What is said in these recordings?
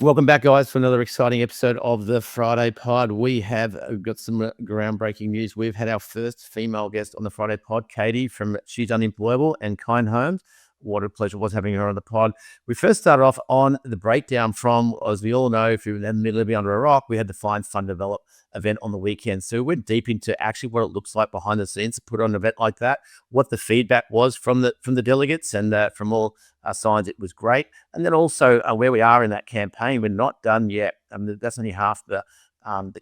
Welcome back, guys, for another exciting episode of the Friday Pod. We've got some groundbreaking news. We've had our first female guest on the Friday Pod, Katie from She's Unemployable and Kind Homes. What a pleasure it was having her on the pod. We first started off on the breakdown from, as we all know, if you're in the middle of under a rock, we had the Find Fun Develop event on the weekend. So we went deep into actually what it looks like behind the scenes to put on an event like that, what the feedback was from the delegates, and from all signs it was great. And then also where we are in that campaign. We're not done yet. That's only half the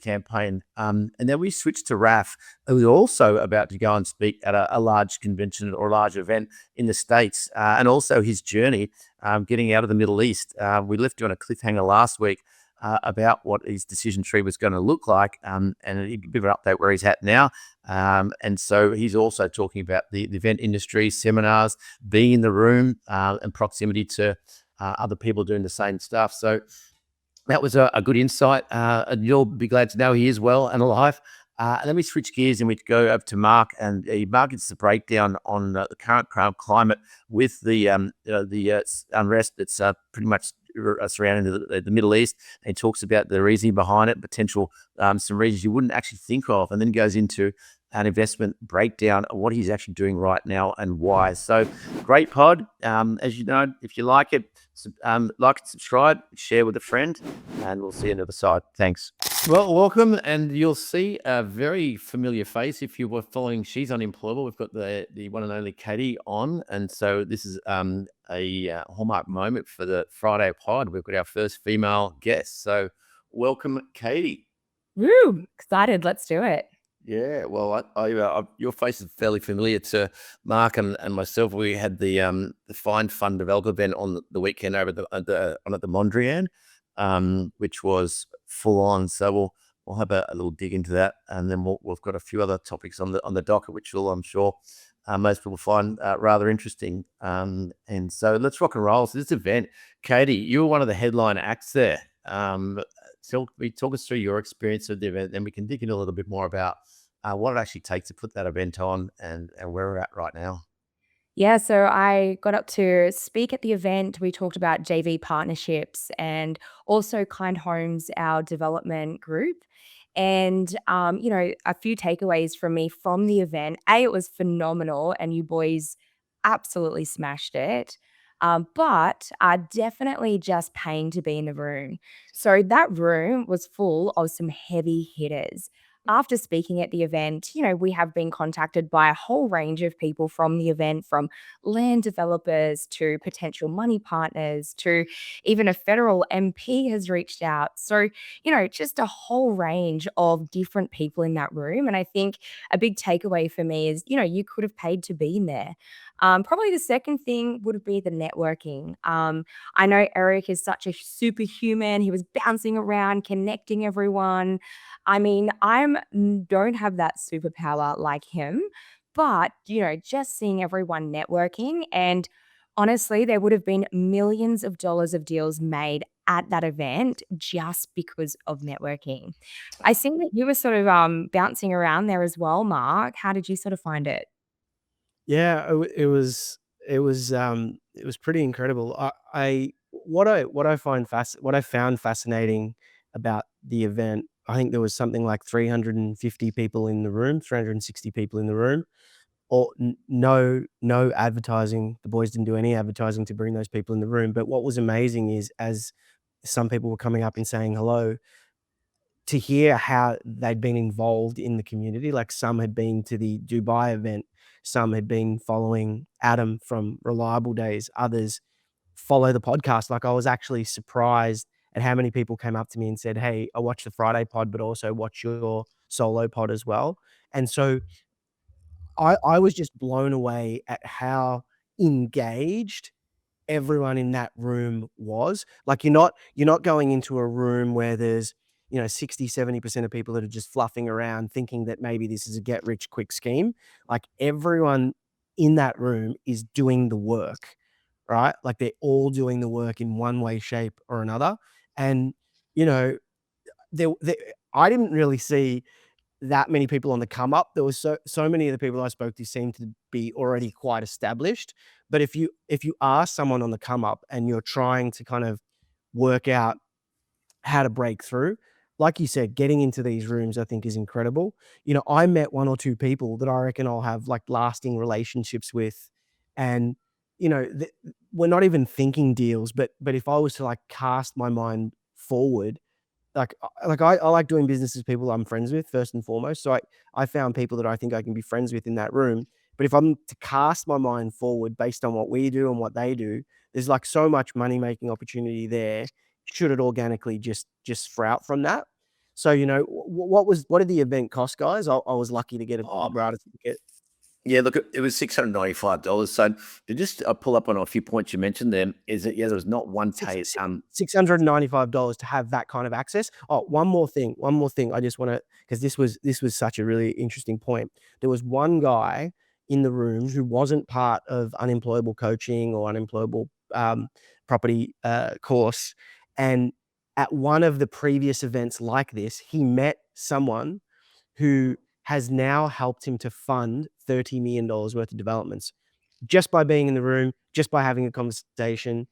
campaign. And then we switched to Raf, who was also about to go and speak at a large convention or a large event in the States, and also his journey getting out of the Middle East. We left you on a cliffhanger last week about what his decision tree was going to look like, and he gave an update where he's at now. And so he's also talking about the event industry, seminars, being in the room, and proximity to other people doing the same stuff. So that was a good insight, and you'll be glad to know he is well and alive. And then we switch gears and we go over to Mark, and Mark gets the breakdown on the current climate with the unrest that's pretty much surrounding the Middle East. And he talks about the reasoning behind it, potential some reasons you wouldn't actually think of, and then goes into an investment breakdown of what he's actually doing right now and why. So great pod. As you know, if you like it, like and subscribe, share with a friend, and we'll see you on the other side. Thanks. Well, welcome, and you'll see a very familiar face if you were following She's Unemployable. We've got the one and only Katie on, and so this is a hallmark moment for the Friday pod. We've got our first female guest, so welcome, Katie. Woo! Excited. Let's do it. Yeah, well, your face is fairly familiar to Mark and myself. We had the Find Fun Developer event on the weekend over at the Mondrian, which was full on. So we'll have a little dig into that, and then we've got a few other topics on the docket, which I'm sure most people find rather interesting. And so let's rock and roll. So this event, Katie, you were one of the headline acts there. So talk us through your experience of the event, then we can dig in a little bit more about what it actually takes to put that event on and where we're at right now. Yeah, so I got up to speak at the event. We talked about JV partnerships and also Kind Homes, our development group. And, a few takeaways from me from the event. A, it was phenomenal, and you boys absolutely smashed it. But definitely just paying to be in the room. So that room was full of some heavy hitters. After speaking at the event, we have been contacted by a whole range of people from the event, from land developers to potential money partners to even a federal MP has reached out. So, just a whole range of different people in that room. And I think a big takeaway for me is, you could have paid to be in there. Probably the second thing would be the networking. I know Eric is such a superhuman. He was bouncing around, connecting everyone. I mean, don't have that superpower like him, but, just seeing everyone networking, and honestly, there would have been millions of dollars of deals made at that event just because of networking. I see that you were sort of bouncing around there as well, Mark. How did you sort of find it? Yeah, it was pretty incredible. What I found fascinating about the event, I think there was something like 350 people in the room, 360 people in the room, or no advertising. The boys didn't do any advertising to bring those people in the room. But what was amazing is, as some people were coming up and saying hello, to hear how they'd been involved in the community. Like, some had been to the Dubai event, some had been following Adam from Reliable Days, others follow the podcast. Like, I was actually surprised at how many people came up to me and said, "Hey, I watched the Friday pod, but also watch your solo pod as well." And so I was just blown away at how engaged everyone in that room was. Like, you're not going into a room where there's, 60-70% of people that are just fluffing around thinking that maybe this is a get rich quick scheme. Like, everyone in that room is doing the work, right? Like, they're all doing the work in one way, shape, or another. And, you know, there I didn't really see that many people on the come up. There was so many of the people I spoke to seemed to be already quite established. But if you ask someone on the come up and you're trying to kind of work out how to break through. Like you said, getting into these rooms, I think, is incredible. I met one or two people that I reckon I'll have like lasting relationships with, and we're not even thinking deals, but if I was to like cast my mind forward, I like doing business with people I'm friends with first and foremost. So I found people that I think I can be friends with in that room. But if I'm to cast my mind forward based on what we do and what they do, there's like so much money making opportunity there. Should it organically just sprout from that? So what did the event cost, guys? I was lucky to get a Oh, rider ticket. yeah, look, it was $695. So to just pull up on a few points you mentioned there, is that, yeah, there was not one pay. $695 to have that kind of access. Oh, one more thing. I just want to, because this was such a really interesting point. There was one guy in the room who wasn't part of Unemployable coaching or Unemployable property course, and at one of the previous events like this, he met someone who has now helped him to fund $30 million worth of developments just by being in the room, just by having a conversation.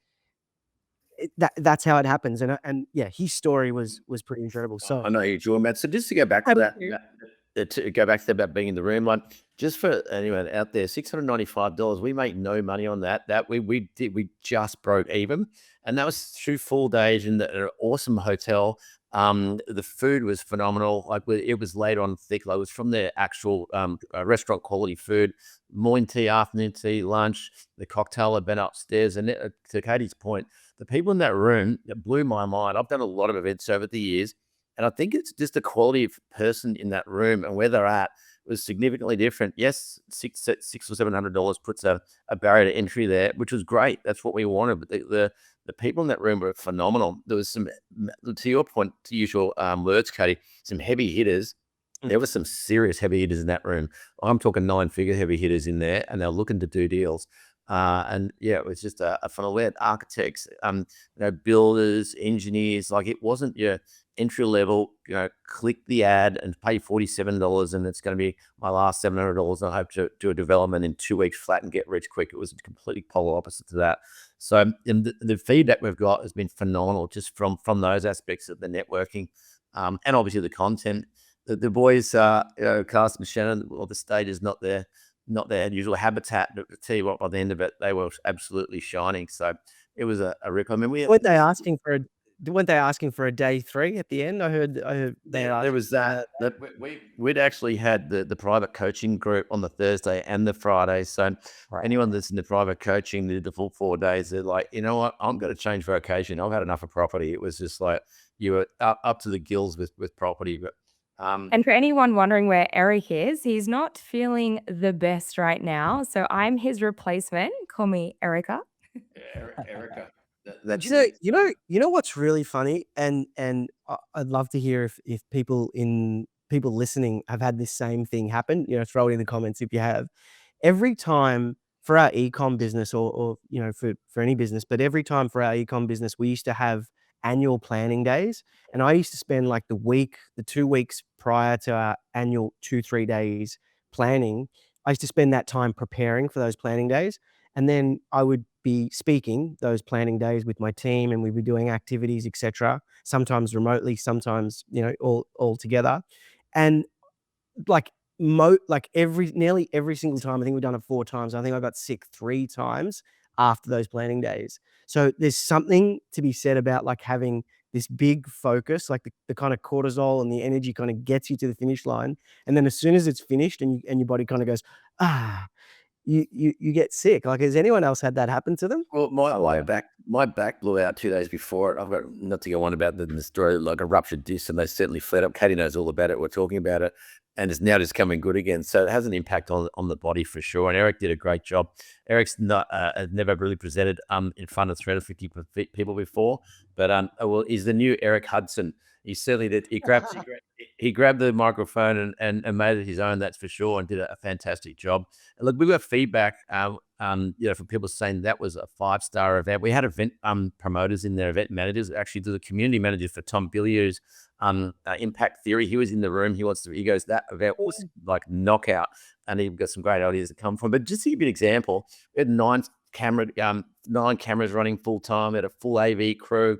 That's how it happens. And yeah, his story was pretty incredible. So I know you're doing that. So just to go back to that, to go back to about being in the room, like just for anyone out there, $695. We make no money on that. We just broke even, and that was 2 full days in an awesome hotel. The food was phenomenal. Like it was laid on thick. Like it was from their actual restaurant quality food. Morning tea, afternoon tea, lunch. The cocktail had been upstairs, and to Katie's point, the people in that room, that blew my mind. I've done a lot of events over the years, and I think it's just the quality of person in that room and where they're at was significantly different. Yes, six or $700 puts a barrier to entry there, which was great. That's what we wanted. But the people in that room were phenomenal. There was some, to your point, to use your words, Katie, some heavy hitters. There were some serious heavy hitters in that room. I'm talking 9-figure heavy hitters in there, and they're looking to do deals. And yeah, it was just a funnel. We had architects, builders, engineers. Like it wasn't your entry level, click the ad and pay $47 and it's going to be my last $700. And I hope to do a development in 2 weeks flat and get rich quick. It was completely polar opposite to that. So the feedback we've got has been phenomenal just from those aspects of the networking, and obviously the content. The boys, Carson and Shannon, well, the stage is not their usual habitat. But to tell you what, by the end of it, they were absolutely shining. So it was a rip. I mean, weren't they asking for a day 3 at the end? I heard they there asked. was that. We'd actually had the private coaching group on the Thursday and the Friday. So Right. anyone that's in the private coaching did the full 4 days. They're like, you know what? I'm going to change vocation. I've had enough of property. It was just like you were up to the gills with property. But And for anyone wondering where Eric is, he's not feeling the best right now. So I'm his replacement. Call me Erica. Erica, But you know what's really funny, and I'd love to hear if people listening have had this same thing happen. Throw it in the comments if you have. Every time for our ecom business, or for any business, but every time for our ecom business, we used to have annual planning days, and I used to spend like the 2 weeks prior to our annual 2-3 days planning. I used to spend that time preparing for those planning days. And then I would be speaking those planning days with my team, and we'd be doing activities, etc. Sometimes remotely, sometimes all together. And like nearly every single time, I think we've done it 4 times. I think I got sick 3 times after those planning days. So there's something to be said about like having this big focus, like the kind of cortisol and the energy kind of gets you to the finish line, and then as soon as it's finished and your body kind of goes, ah, you get sick. Like, has anyone else had that happen to them? well, my back blew out 2 days before it. I've got not to go on about the story, like a ruptured disc, and they certainly flared up. Katie knows all about it. We're talking about it, and it's now just coming good again. So it has an impact on the body for sure. And Eric did a great job. Eric's not has never really presented in front of 350 people before, but well, he's the new Eric Hudson. He certainly did. He grabbed the microphone and made it his own. That's for sure, and did a fantastic job. And look, we got feedback, from people saying that was a 5-star event. We had event promoters in there, event managers. Actually, the community manager for Tom Billier's Impact Theory. He was in the room. He goes, that event was like knockout, and he got some great ideas to come from. But just to give you an example, we had 9 cameras running full time. We had a full AV crew.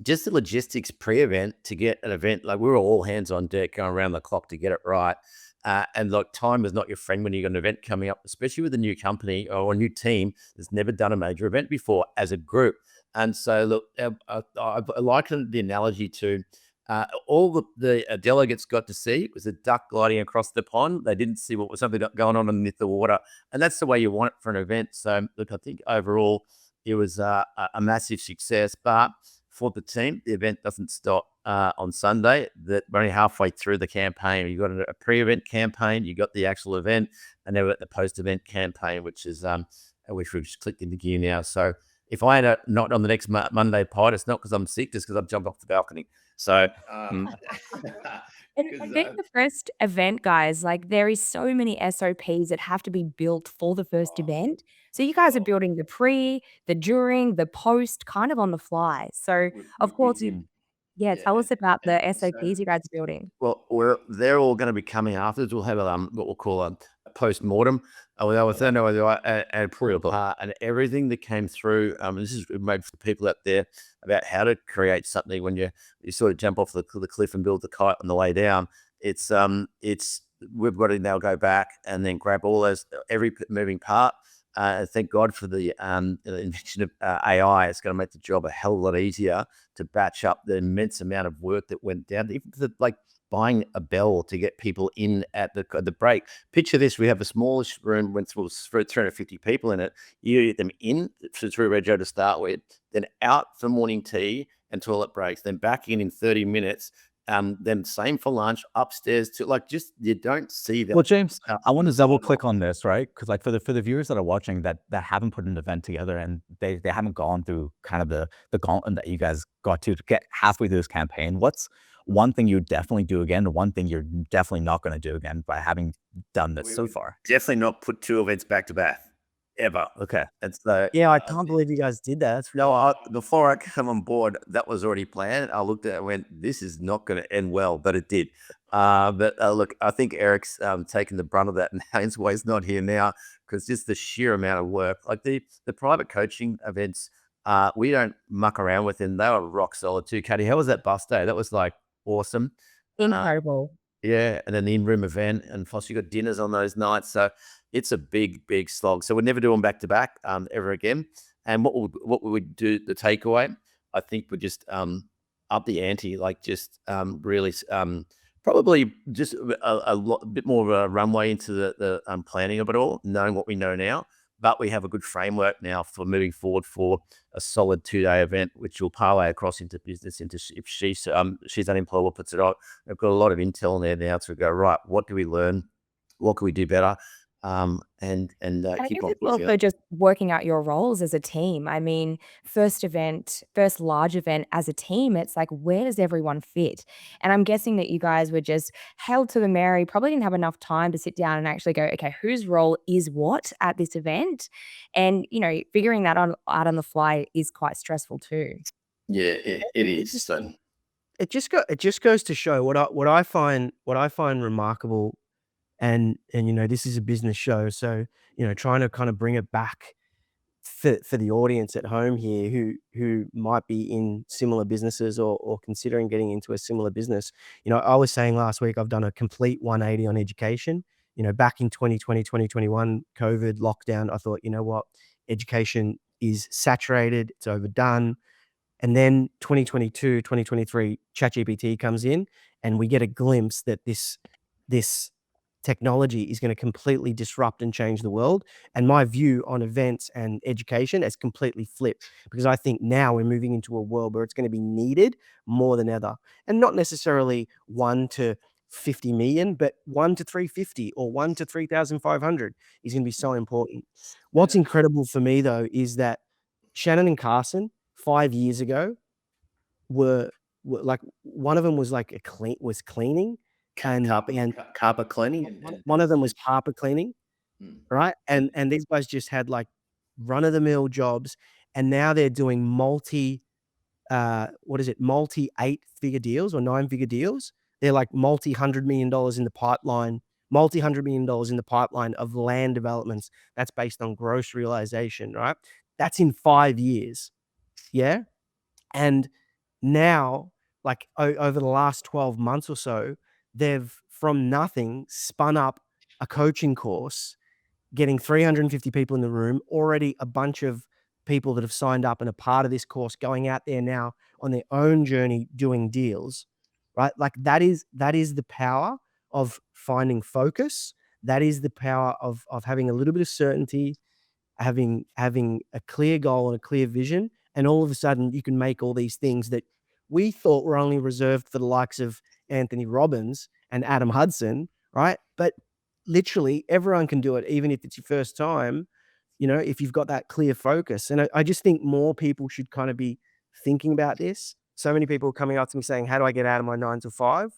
just the logistics pre-event to get an event, like we were all hands on deck going around the clock to get it right. And like time is not your friend when you got an event coming up, especially with a new company or a new team that's never done a major event before as a group. And so, look, I liken the analogy to all the delegates got to see was a duck gliding across the pond. They didn't see what was something going on underneath the water, and that's the way you want it for an event. So, look, I think overall it was a massive success, but for the team, the event doesn't stop on Sunday. That we're only halfway through the campaign. You got a pre-event campaign, you got the actual event, and then we're at the post-event campaign, which is which we've just clicked into gear now. So if I had not on the next Monday pod, it's not because I'm sick, just because I've jumped off the balcony. So And being the first event, guys, like there is so many SOPs that have to be built for the first event. So you guys are building the pre, the during, the post, kind of on the fly. So of course tell us about the SOPs you guys are building. well, they're all going to be coming afterwards. We'll have what we'll call a post mortem. And everything that came through. This is made for people out there about how to create something when you sort of jump off the cliff and build the kite on the way down. It's we've got to now go back and then grab all those every moving part. Thank God for the invention of AI. It's going to make the job a hell of a lot easier to batch up the immense amount of work that went down, even like buying a bell to get people in at the break. Picture this: we have a smallish room with 350 people in it. You get them in through Rego to start with, then out for morning tea and toilet breaks, then back in 30 minutes. Then same for lunch, upstairs to like just you don't see that. Well, James, I want to double click on this, right? Because like for the viewers that are watching that haven't put an event together and they haven't gone through kind of the gauntlet that you guys got to get halfway through this campaign, what's one thing you definitely do again, and one thing you're definitely not going to do again by having done this so far? Definitely not put two events back to back. Ever. Okay. And so Yeah, I can't believe you guys did that. That's no, before I came on board, that was already planned. I looked at it and went, this is not going to end well, but it did. But look, I think Eric's taken the brunt of that now. Hence why he's not here now, because just the sheer amount of work. Like the private coaching events, we don't muck around with them. They were rock solid too. Katie, how was that bus day? That was like awesome. Incredible. Yeah, and then the in-room event, and plus you got dinners on those nights. So it's a big slog. So we'd never do them back to back ever again. And what we would do, the takeaway, I think, would just up the ante, like just really probably just a bit more of a runway into the planning of it all, knowing what we know now. But we have a good framework now for moving forward for a solid 2-day event, which will parlay across into business. If she's unemployable, puts it on. I've got a lot of intel in there now to go, right, what do we learn? What can we do better? And And I keep guess on it's pushing also it. just working out your roles as a team. I mean, first large event as a team, it's like, where does everyone fit? And I'm guessing that you guys were just held to the Mary, probably didn't have enough time to sit down and actually go, okay, whose role is what at this event? And, figuring that out on the fly is quite stressful too. Yeah, it is. So it just goes to show what I find remarkable, and this is a business show, so trying to kind of bring it back for the audience at home here who might be in similar businesses or considering getting into a similar business. I was saying last week I've done a complete 180 on education. Back in 2020, 2021, COVID lockdown, I thought, you know what, education is saturated, it's overdone. And then 2022, 2023, ChatGPT comes in, and we get a glimpse that this technology is going to completely disrupt and change the world. And my view on events and education has completely flipped, because I think now we're moving into a world where it's going to be needed more than ever. And not necessarily 1 to 50 million, but 1 to 350 or 1 to 3,500 is going to be so important. What's incredible for me, though, is that Shannon and Carson 5 years ago were like, one of them was like cleaning, and carpet cleaning. one of them was carpet cleaning, right? And these guys just had like run of the mill jobs, and now they're doing multi 8-figure deals or 9-figure deals. They're like multi-$100 million in the pipeline, multi-$100 million in the pipeline of land developments. That's based on gross realization, right? That's in 5 years. Yeah. And now, like over the last 12 months or so, they've from nothing spun up a coaching course, getting 350 people in the room, already a bunch of people that have signed up and are part of this course going out there now on their own journey doing deals, right? Like that is the power of finding focus. That is the power of having a little bit of certainty, having a clear goal and a clear vision, and all of a sudden you can make all these things that we thought were only reserved for the likes of Anthony Robbins and Adam Hudson, right? But literally everyone can do it, even if it's your first time, if you've got that clear focus. And I just think more people should kind of be thinking about this. So many people are coming up to me saying, how do I get out of my 9 to 5?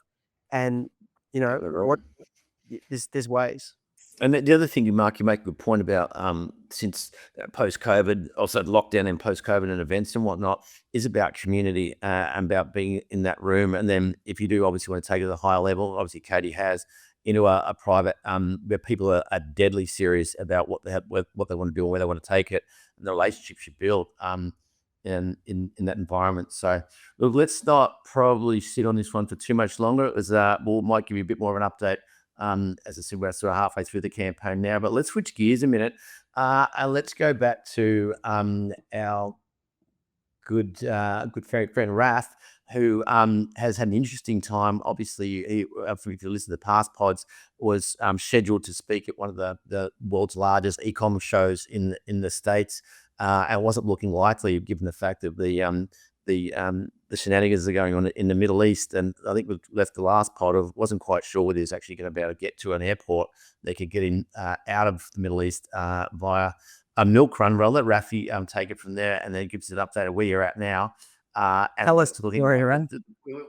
And what there's ways. And the other thing, Mark, you make a good point about since post-COVID, also lockdown and post-COVID and events and whatnot, is about community and about being in that room. And then if you do obviously want to take it to the higher level, obviously Katie has, into a private where people are deadly serious about what they want to do and where they want to take it, and the relationships you build in that environment. So look, let's not probably sit on this one for too much longer, as we might give you a bit more of an update. As I said, we're sort of halfway through the campaign now, but let's switch gears a minute and let's go back to our good friend Raph, who has had an interesting time. Obviously, if you listen to the past pods, was scheduled to speak at one of the world's largest e-commerce shows in the States, and wasn't looking likely given the fact that the shenanigans that are going on in the Middle East. And I think we left the last pod of wasn't quite sure whether he was actually going to be able to get to an airport they could get in out of the Middle East via a milk run. But I'll let Rafi take it from there, and then gives an update of where you're at now. And Tell us where you're at.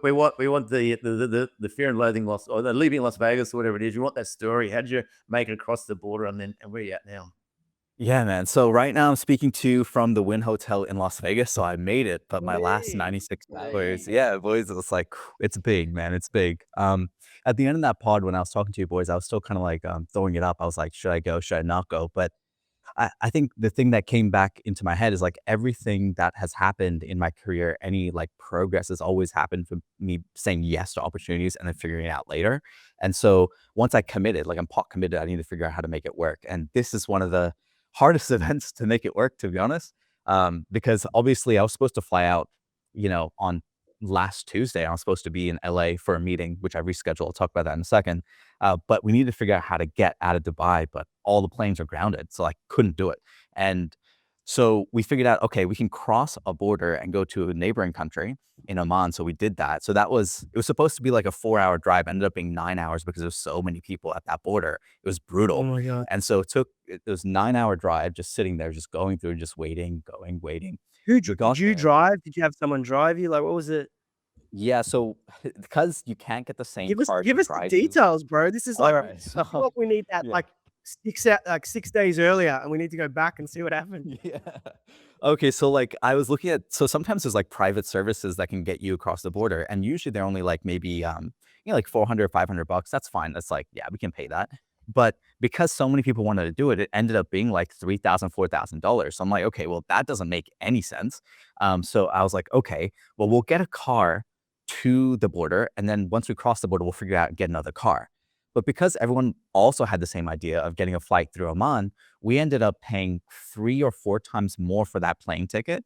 We want the fear and loathing loss, or the leaving Las Vegas, or whatever it is. We want that story. How did you make it across the border, and where are you at now? Yeah, man. So right now I'm speaking to you from the Wynn Hotel in Las Vegas. So I made it, but my last 96 hours, yeah, boys, it's like, it's big, man. It's big. At the end of that pod, when I was talking to you boys, I was still kind of like throwing it up. I was like, should I go? Should I not go? But I think the thing that came back into my head is like everything that has happened in my career, any like progress has always happened from me saying yes to opportunities and then figuring it out later. And so once I committed, like I'm pot committed, I need to figure out how to make it work. And this is one of the hardest events to make it work, to be honest. Because obviously I was supposed to fly out, on last Tuesday. I was supposed to be in LA for a meeting, which I rescheduled. I'll talk about that in a second. But we need to figure out how to get out of Dubai, but all the planes are grounded. So I couldn't do it. And so we figured out, okay, we can cross a border and go to a neighboring country in Oman. So we did that. So it was supposed to be like a 4-hour drive, ended up being 9 hours because there's so many people at that border. It was brutal. Oh my God. And so it was 9-hour drive, just sitting there, just going through, just waiting, waiting. Did you drive? Did you have someone drive you? Like, what was it? Yeah, so because you can't get the same Give us car the to drive you. details, bro. This is All like right. So, what we need that yeah. like 6 days earlier, and we need to go back and see what happened. Yeah. Okay, so like I was looking at, so sometimes there's like private services that can get you across the border, and usually they're only like maybe like 400, $500. That's fine. That's like, yeah, we can pay that. But because so many people wanted to do it, it ended up being like $3,000, $4,000. So I'm like, okay, well, that doesn't make any sense. So I was like, okay, well, we'll get a car to the border, and then once we cross the border, we'll figure out get another car. But because everyone also had the same idea of getting a flight through Oman, we ended up paying 3 or 4 times more for that plane ticket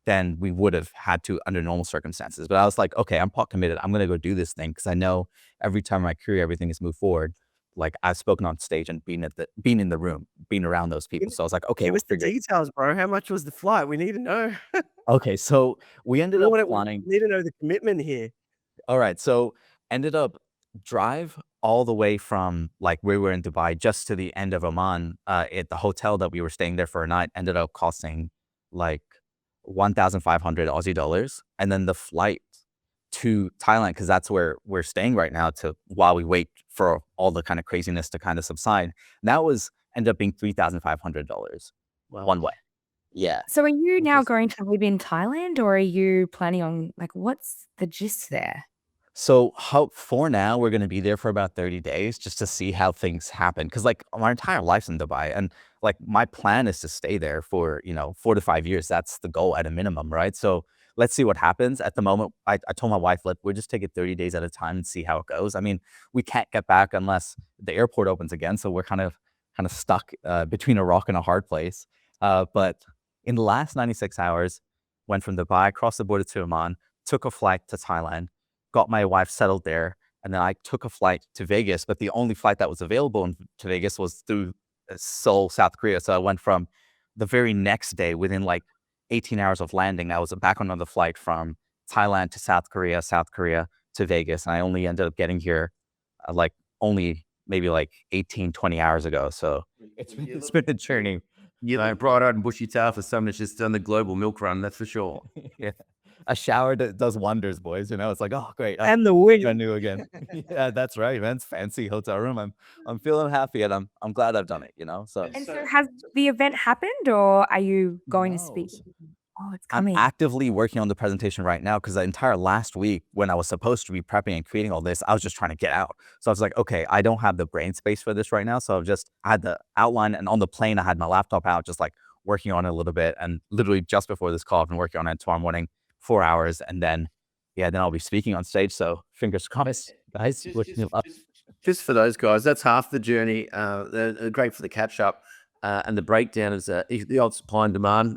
than we would have had to under normal circumstances. But I was like, okay, I'm pot committed. I'm going to go do this thing, because I know every time in my career, everything has moved forward. Like I've spoken on stage and been in the room, being around those people. So I was like, okay, Give we'll us the figure it. details, bro. How much was the flight? We need to know. Okay, so we ended up We flying. need to know the commitment here. All right, so ended up drive all the way from like where we were in Dubai just to the end of Oman. At the hotel that we were staying there for a night ended up costing like 1,500 Aussie dollars, and then the flight to Thailand, because that's where we're staying right now, to while we wait for all the kind of craziness to kind of subside. That ended up being $3,500 one way. Yeah. So are you now going to live in Thailand, or are you planning on, like, what's the gist there? So for now, we're going to be there for about 30 days just to see how things happen. Because like our entire life's in Dubai, and like my plan is to stay there for, 4 to 5 years. That's the goal at a minimum, right? So let's see what happens. At the moment, I told my wife, look, we'll just take it 30 days at a time and see how it goes. I mean, we can't get back unless the airport opens again. So we're kind of stuck between a rock and a hard place. But in the last 96 hours, went from Dubai, crossed the border to Oman, took a flight to Thailand, got my wife settled there, and then I took a flight to Vegas. But the only flight that was available to Vegas was through Seoul, South Korea. So I went from the very next day, within like 18 hours of landing, I was back on another flight from Thailand to South Korea to Vegas. And I only ended up getting here like only maybe like 18, 20 hours ago. So it's been a journey. You know, bright-eyed and bushy-tailed for someone that's just done the global milk run, that's for sure. Yeah. A shower does wonders, boys. You know, it's like, oh, great. And the I wind. knew again. Yeah, that's right, man. It's fancy hotel room. I'm feeling happy, and I'm glad I've done it, you know? So And so has the event happened, or are you going to speak? No. Oh, it's I'm coming. actively working on the presentation right now, because the entire last week when I was supposed to be prepping and creating all this, I was just trying to get out. So I was like, okay, I don't have the brain space for this right now. So I had the outline, and on the plane, I had my laptop out, just like working on it a little bit. And literally just before this call, I've been working on it tomorrow morning, 4 hours. And then I'll be speaking on stage. So fingers crossed, guys. Wishing you luck. Just for those guys, that's half the journey. They're great for the catch up. And the breakdown is the old supply and demand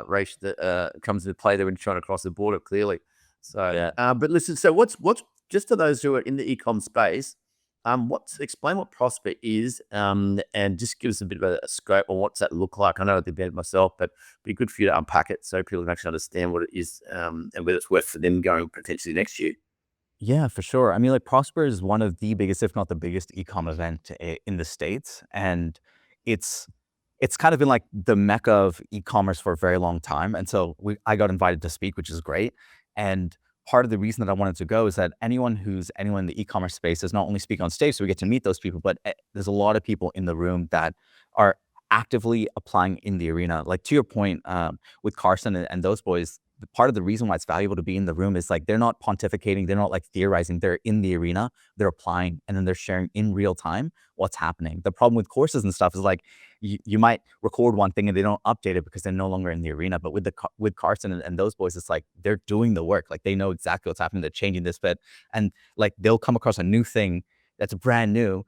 ratio that comes into play there when you're trying to cross the border, clearly. So, Yeah. but listen, so what's just to those who are in the e-com space, explain what Prospect is, and just give us a bit of a scope on what's that look like. I know the event myself, but it'd be good for you to unpack it so people can actually understand what it is, and whether it's worth for them going potentially next year. Yeah, for sure. I mean, like Prosper is one of the biggest, if not the biggest, e-com event in the States. And it's kind of been like the mecca of e-commerce for a very long time. And so I got invited to speak, which is great. And part of the reason that I wanted to go is that anyone in the e-commerce space is not only speak on stage, so we get to meet those people, but there's a lot of people in the room that are actively applying in the arena. Like to your point, with Carson and those boys, part of the reason why it's valuable to be in the room is like they're not pontificating, they're not like theorizing, they're in the arena, they're applying, and then they're sharing in real time what's happening. The problem with courses and stuff is like you might record one thing and they don't update it because they're no longer in the arena. But with Carson and those boys, it's like they're doing the work. Like they know exactly what's happening. They're changing this bit, and like they'll come across a new thing that's brand new,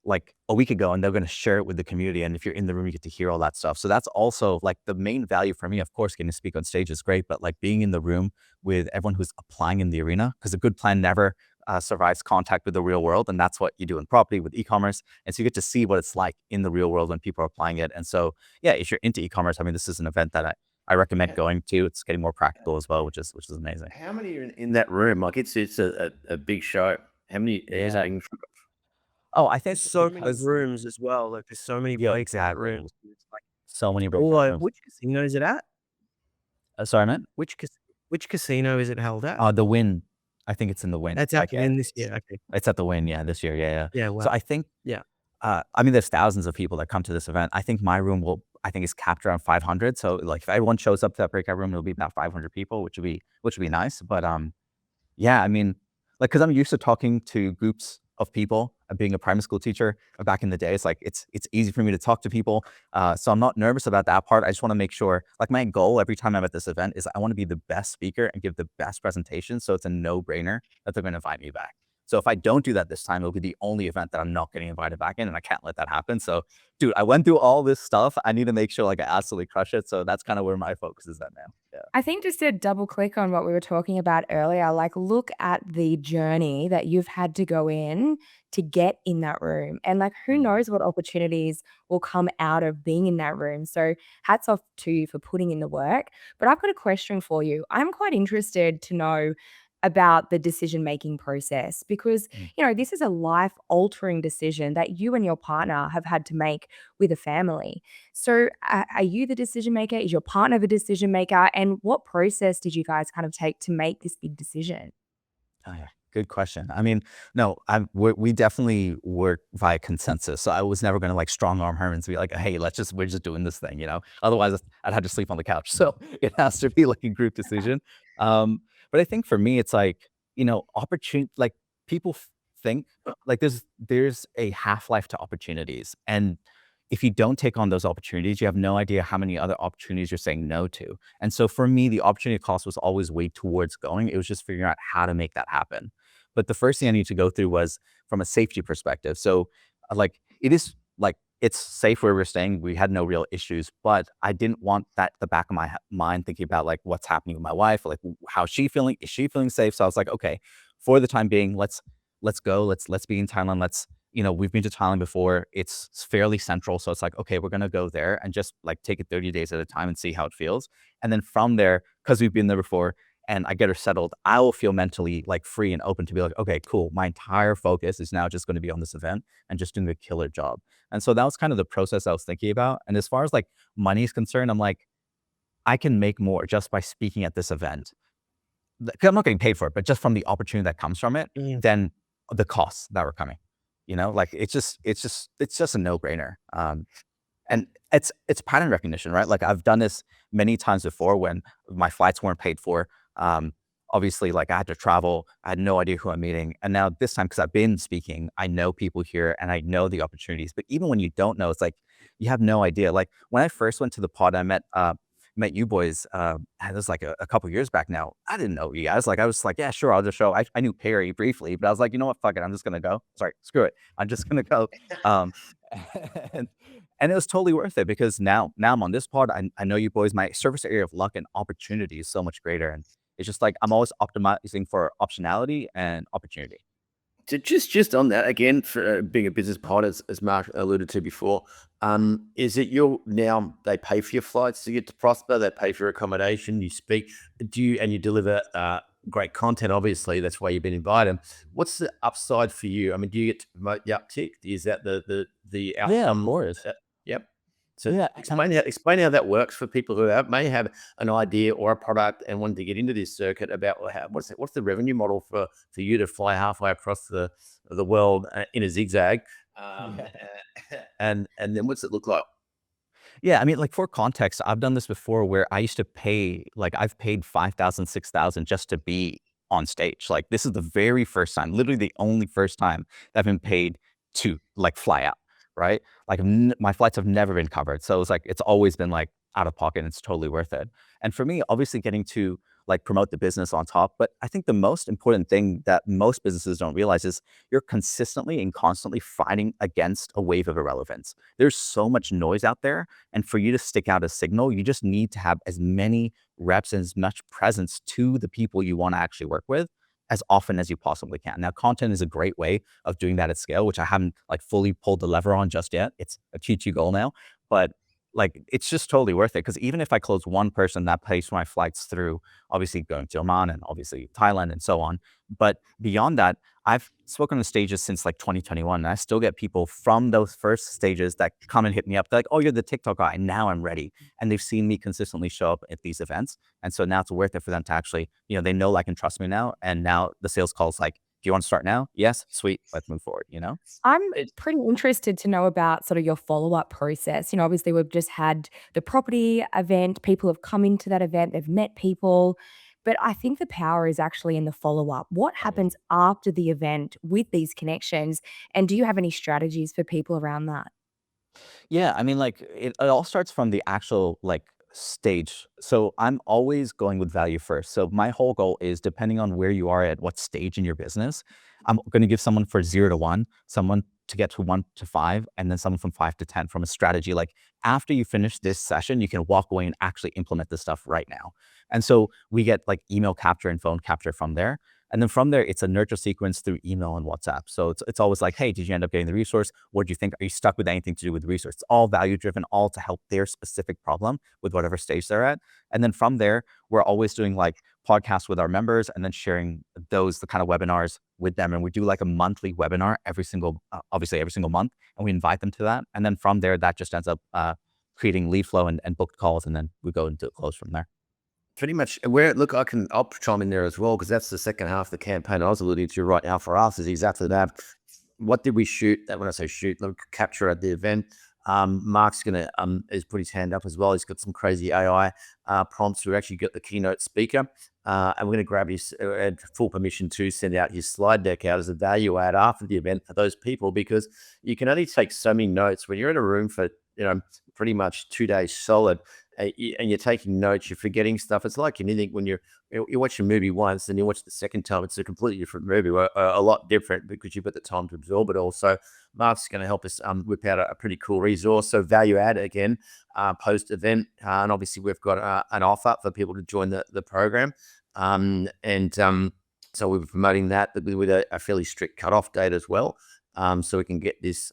like a week ago, and they're going to share it with the community. And if you're in the room, you get to hear all that stuff. So that's also like the main value for me. Of course, getting to speak on stage is great, but like being in the room with everyone who's applying in the arena, because a good plan never survives contact with the real world. And that's what you do in property with e-commerce. And so you get to see what it's like in the real world when people are applying it. And so, yeah, if you're into e-commerce, I mean, this is an event that I recommend going to. It's getting more practical as well, which is amazing. How many are in that room? Like it's a big show. How many? Yeah. Oh, I think There's so many rooms as well. Like there's so many Yeah, breakout exactly. rooms. It's like So many all breakout over. rooms. Which casino is it at? Sorry, man. Which casino is it held at? The Win. I think it's in the Win. That's Like, happening this year. Okay. it's at the Win, yeah, this year, yeah. Yeah. So Wow. I think, Yeah. I mean, there's thousands of people that come to this event. I think my room is capped around 500. So like, if everyone shows up to that breakout room, it'll be about 500 people, which would be nice. But yeah, I mean, like, because I'm used to talking to groups of people, being a primary school teacher back in the day. It's like it's easy for me to talk to people, so I'm not nervous about that part. I just want to make sure, like, my goal every time I'm at this event is I want to be the best speaker and give the best presentation, so it's a no-brainer that they're going to invite me back. So if I don't do that this time, it'll be the only event that I'm not getting invited back in, and I can't let that happen. So, dude, I went through all this stuff. I need to make sure like I absolutely crush it. So that's kind of where my focus is at now. Yeah. I think just to double click on what we were talking about earlier, like look at the journey that you've had to go in to get in that room. And like who knows what opportunities will come out of being in that room. So hats off to you for putting in the work. But I've got a question for you. I'm quite interested to know about the decision making process because this is a life altering decision that you and your partner have had to make with a family. So, are you the decision maker? Is your partner the decision maker? And what process did you guys kind of take to make this big decision? Oh, yeah. Good question. I mean, no, we definitely work via consensus. So I was never going to like strong arm her and be like, hey, we're just doing this thing, Otherwise, I'd have to sleep on the couch. So it has to be like a group decision. But I think for me, it's like, opportunity, like people think like there's a half-life to opportunities. And if you don't take on those opportunities, you have no idea how many other opportunities you're saying no to. And so for me, the opportunity cost was always way towards going. It was just figuring out how to make that happen. But the first thing I needed to go through was from a safety perspective. So like it is like it's safe where we're staying. We had no real issues, but I didn't want that the back of my mind thinking about like what's happening with my wife, like how's she feeling? Is she feeling safe? So I was like, okay, for the time being, let's go. Let's be in Thailand. We've been to Thailand before. It's fairly central. So it's like, okay, we're going to go there and just like take it 30 days at a time and see how it feels. And then from there, because we've been there before and I get her settled, I will feel mentally like free and open to be like, okay, cool. My entire focus is now just going to be on this event and just doing a killer job. And so that was kind of the process I was thinking about. And as far as like money is concerned, I'm like, I can make more just by speaking at this event. 'Cause I'm not getting paid for it, but just from the opportunity that comes from it, than the costs that were coming. Like it's just a no-brainer. And it's pattern recognition, right? Like I've done this many times before when my flights weren't paid for. Obviously, like I had to travel. I had no idea who I'm meeting. And now this time, because I've been speaking, I know people here and I know the opportunities. But even when you don't know, it's like you have no idea. Like when I first went to the pod, I met you boys. And it was like a couple years back now. I didn't know you guys. Like I was like, yeah, sure, I'll just show. I knew Perry briefly, but I was like, you know what, fuck it, I'm just gonna go. Sorry, screw it, I'm just gonna go. Um, and, and it was totally worth it because now I'm on this pod. I know you boys. My surface area of luck and opportunity is so much greater, and it's just like I'm always optimizing for optionality and opportunity. Just on that again, for being a business pod, as Mark alluded to before, is it now they pay for your flights to get to Prosper, they pay for your accommodation, you speak, and you deliver great content. Obviously, that's why you've been invited. What's the upside for you? I mean, do you get to promote the uptick? Is that the Yeah, of outcome? course. Yep. So Yeah, explain how that works for people who may have an idea or a product and want to get into this circuit about what's the revenue model for you to fly halfway across the world in a zigzag, Yeah. and then what's it look like? Yeah, I mean, like for context, I've done this before where I used to I've paid 5,000, 6,000 just to be on stage. Like this is the very first time, literally the only first time that I've been paid to like fly out, right? Like my flights have never been covered. So it's always been like out of pocket and it's totally worth it. And for me, obviously getting to like promote the business on top. But I think the most important thing that most businesses don't realize is you're consistently and constantly fighting against a wave of irrelevance. There's so much noise out there. And for you to stick out a signal, you just need to have as many reps and as much presence to the people you want to actually work with as often as you possibly can. Now, content is a great way of doing that at scale, which I haven't like fully pulled the lever on just yet. It's a Q2 goal now, but like it's just totally worth it because even if I close one person that pays for my flights through, obviously going to Oman and obviously Thailand and so on, but beyond that, I've spoken on stages since like 2021, and I still get people from those first stages that come and hit me up. They're like, "Oh, you're the TikTok guy. Now I'm ready," and they've seen me consistently show up at these events, and so now it's worth it for them to actually, they know, like, and trust me now. And now the sales call's like, "Do you want to start now? Yes, sweet, let's move forward." I'm It's pretty interested to know about sort of your follow-up process. Obviously we've just had the property event, people have come into that event, they've met people, but I think the power is actually in the follow-up. What happens after the event with these connections, and do you have any strategies for people around that? Yeah, I mean, like it all starts from the actual like stage. So I'm always going with value first. So my whole goal is depending on where you are at what stage in your business, I'm going to give someone for 0 to 1, someone to get to 1 to 5, and then someone from 5 to 10 from a strategy. Like after you finish this session, you can walk away and actually implement this stuff right now. And so we get like email capture and phone capture from there. And then from there, it's a nurture sequence through email and WhatsApp. So it's always like, hey, did you end up getting the resource? What do you think? Are you stuck with anything to do with the resource? It's all value driven, all to help their specific problem with whatever stage they're at. And then from there, we're always doing like podcasts with our members and then sharing the kind of webinars with them. And we do like a monthly webinar obviously every single month, and we invite them to that. And then from there, that just ends up creating lead flow and booked calls. And then we go into close from there. pretty much look, I'll chime in there as well, because that's the second half of the campaign I was alluding to right now for us is exactly that. What did we shoot? That when I say shoot, capture at the event. Mark's gonna has put his hand up as well. He's got some crazy AI prompts. We've actually got the keynote speaker, and we're going to grab his full permission to send out his slide deck out as a value add after the event for those people, because you can only take so many notes when you're in a room for pretty much 2 days solid, and you're taking notes. You're forgetting stuff. It's like anything when you watch a movie once and you watch the second time, it's a completely different movie, a lot different, because you've got the time to absorb it all. So Mark's going to help us whip out a pretty cool resource. So value add again, post event, and obviously we've got an offer for people to join the program, so we're promoting that with a fairly strict cutoff date as well, so we can get this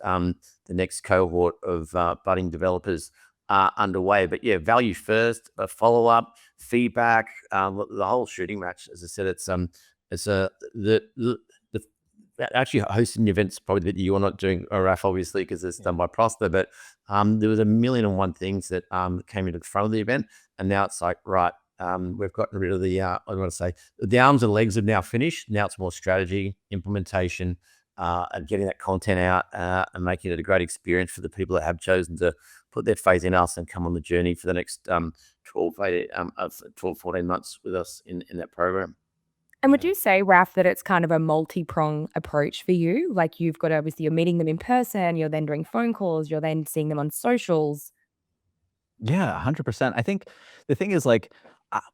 the next cohort of budding developers underway. But yeah, value first, follow up, feedback, the whole shooting match. As I said, it's actually hosting the events probably that you're not doing, Raf, obviously, because it's done by Prosper. But there was 1,000,001 things that came into the front of the event, and now it's like, right, we've gotten rid of the I want to say the arms and legs have now finished. Now it's more strategy, implementation, and getting that content out, and making it a great experience for the people that have chosen to put their faith in us and come on the journey for the next 12, 14 months with us in that program. And would you say, Raf, that it's kind of a multi-prong approach for you? Like you've got obviously you're meeting them in person, you're then doing phone calls, you're then seeing them on socials. Yeah, 100%. I think the thing is, like,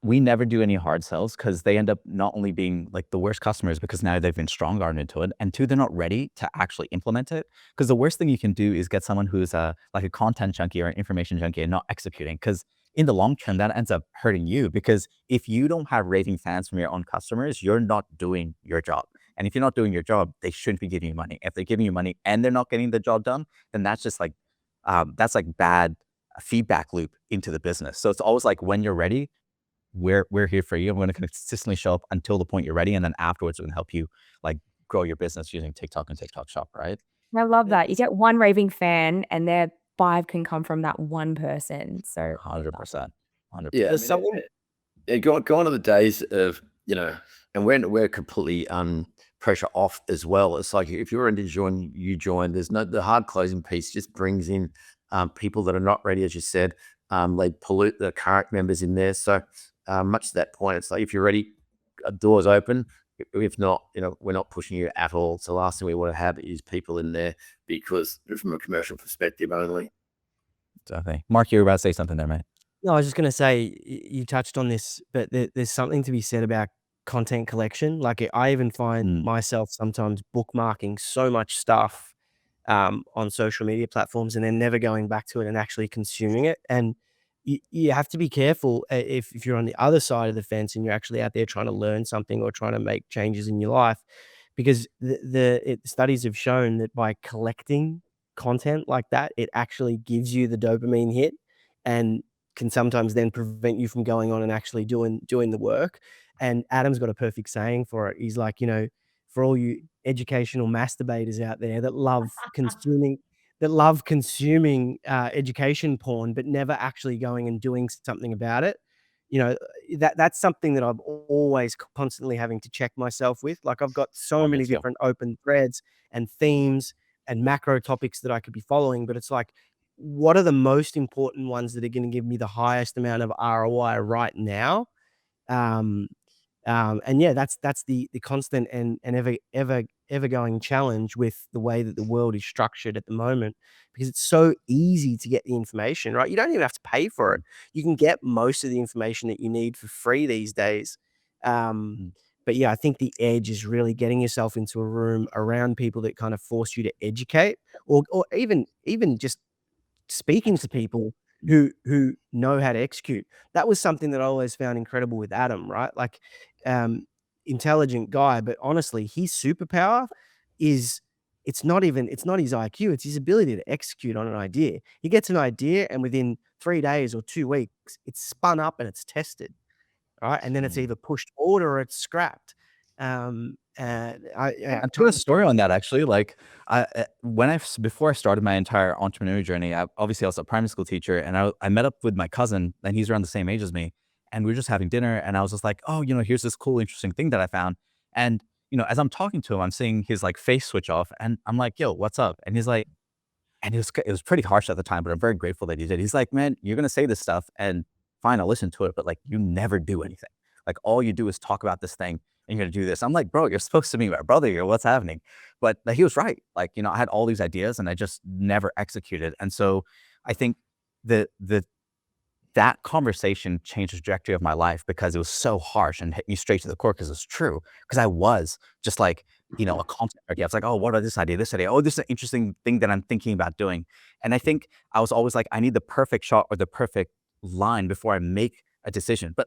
we never do any hard sells because they end up not only being like the worst customers because now they've been strong armed into it, and two, they're not ready to actually implement it. Because the worst thing you can do is get someone who's like a content junkie or an information junkie and not executing. Because in the long term, that ends up hurting you. Because if you don't have raving fans from your own customers, you're not doing your job. And if you're not doing your job, they shouldn't be giving you money. If they're giving you money and they're not getting the job done, then that's just like bad feedback loop into the business. So it's always like, when you're ready, we're here for you. I'm going to consistently show up until the point you're ready, and then afterwards we're going to help you like grow your business using TikTok and TikTok Shop, right? I love that. You get one raving fan and their 5 can come from that one person. So 100%. 100%. Yeah, There's something gone are the days of, and we're completely pressure off as well. It's like if you're ready to join, you join. There's the hard closing piece just brings in people that are not ready, as you said. They pollute the current members in there. So much to that point, it's like if you're ready, doors open. If not, we're not pushing you at all. So the last thing we want to have is people in there because from a commercial perspective only. Definitely. Mark, you were about to say something there, mate. No, I was just going to say, you touched on this, but there's something to be said about content collection. Like I even find myself sometimes bookmarking so much stuff on social media platforms and then never going back to it and actually consuming it. And you have to be careful if you're on the other side of the fence and you're actually out there trying to learn something or trying to make changes in your life, because the studies have shown that by collecting content like that, it actually gives you the dopamine hit and can sometimes then prevent you from going on and actually doing the work. And Adam's got a perfect saying for it. He's like, for all you educational masturbators out there that love consuming education porn, but never actually going and doing something about it. That's something that I'm always constantly having to check myself with. Like I've got so many different open threads and themes and macro topics that I could be following, but it's like, what are the most important ones that are going to give me the highest amount of ROI right now? And yeah, that's the constant and ever going challenge with the way that the world is structured at the moment, because it's so easy to get the information, right? You don't even have to pay for it. You can get most of the information that you need for free these days. But yeah, I think the edge is really getting yourself into a room around people that kind of force you to educate, or even just speaking to people who know how to execute. That was something that I always found incredible with Adam, right? Like, intelligent guy, but honestly, his superpower is it's not his IQ, it's his ability to execute on an idea. He gets an idea and within 3 days or 2 weeks, it's spun up and it's tested, right? And then it's either pushed forward or it's scrapped. And to a story on that, actually, like before I started my entire entrepreneurial journey, I was a primary school teacher, and I met up with my cousin, and he's around the same age as me, and we were just having dinner, and I was just like, oh, here's this cool, interesting thing that I found, and as I'm talking to him, I'm seeing his like face switch off, and I'm like, yo, what's up? And he's like, And it was pretty harsh at the time, but I'm very grateful that he did. He's like, "Man, you're gonna say this stuff, and fine, I'll listen to it, but like, you never do anything. Like, all you do is talk about this thing, and you're gonna do this." I'm like, "Bro, you're supposed to be my brother here. What's happening?" But like, he was right. Like, I had all these ideas, and I just never executed. And so, I think the that conversation changed the trajectory of my life because it was so harsh and hit me straight to the core because it's true. Because I was just like, a content junkie. I was like, oh, what about this idea? This idea. Oh, this is an interesting thing that I'm thinking about doing. And I think I was always like, I need the perfect shot or the perfect line before I make a decision. But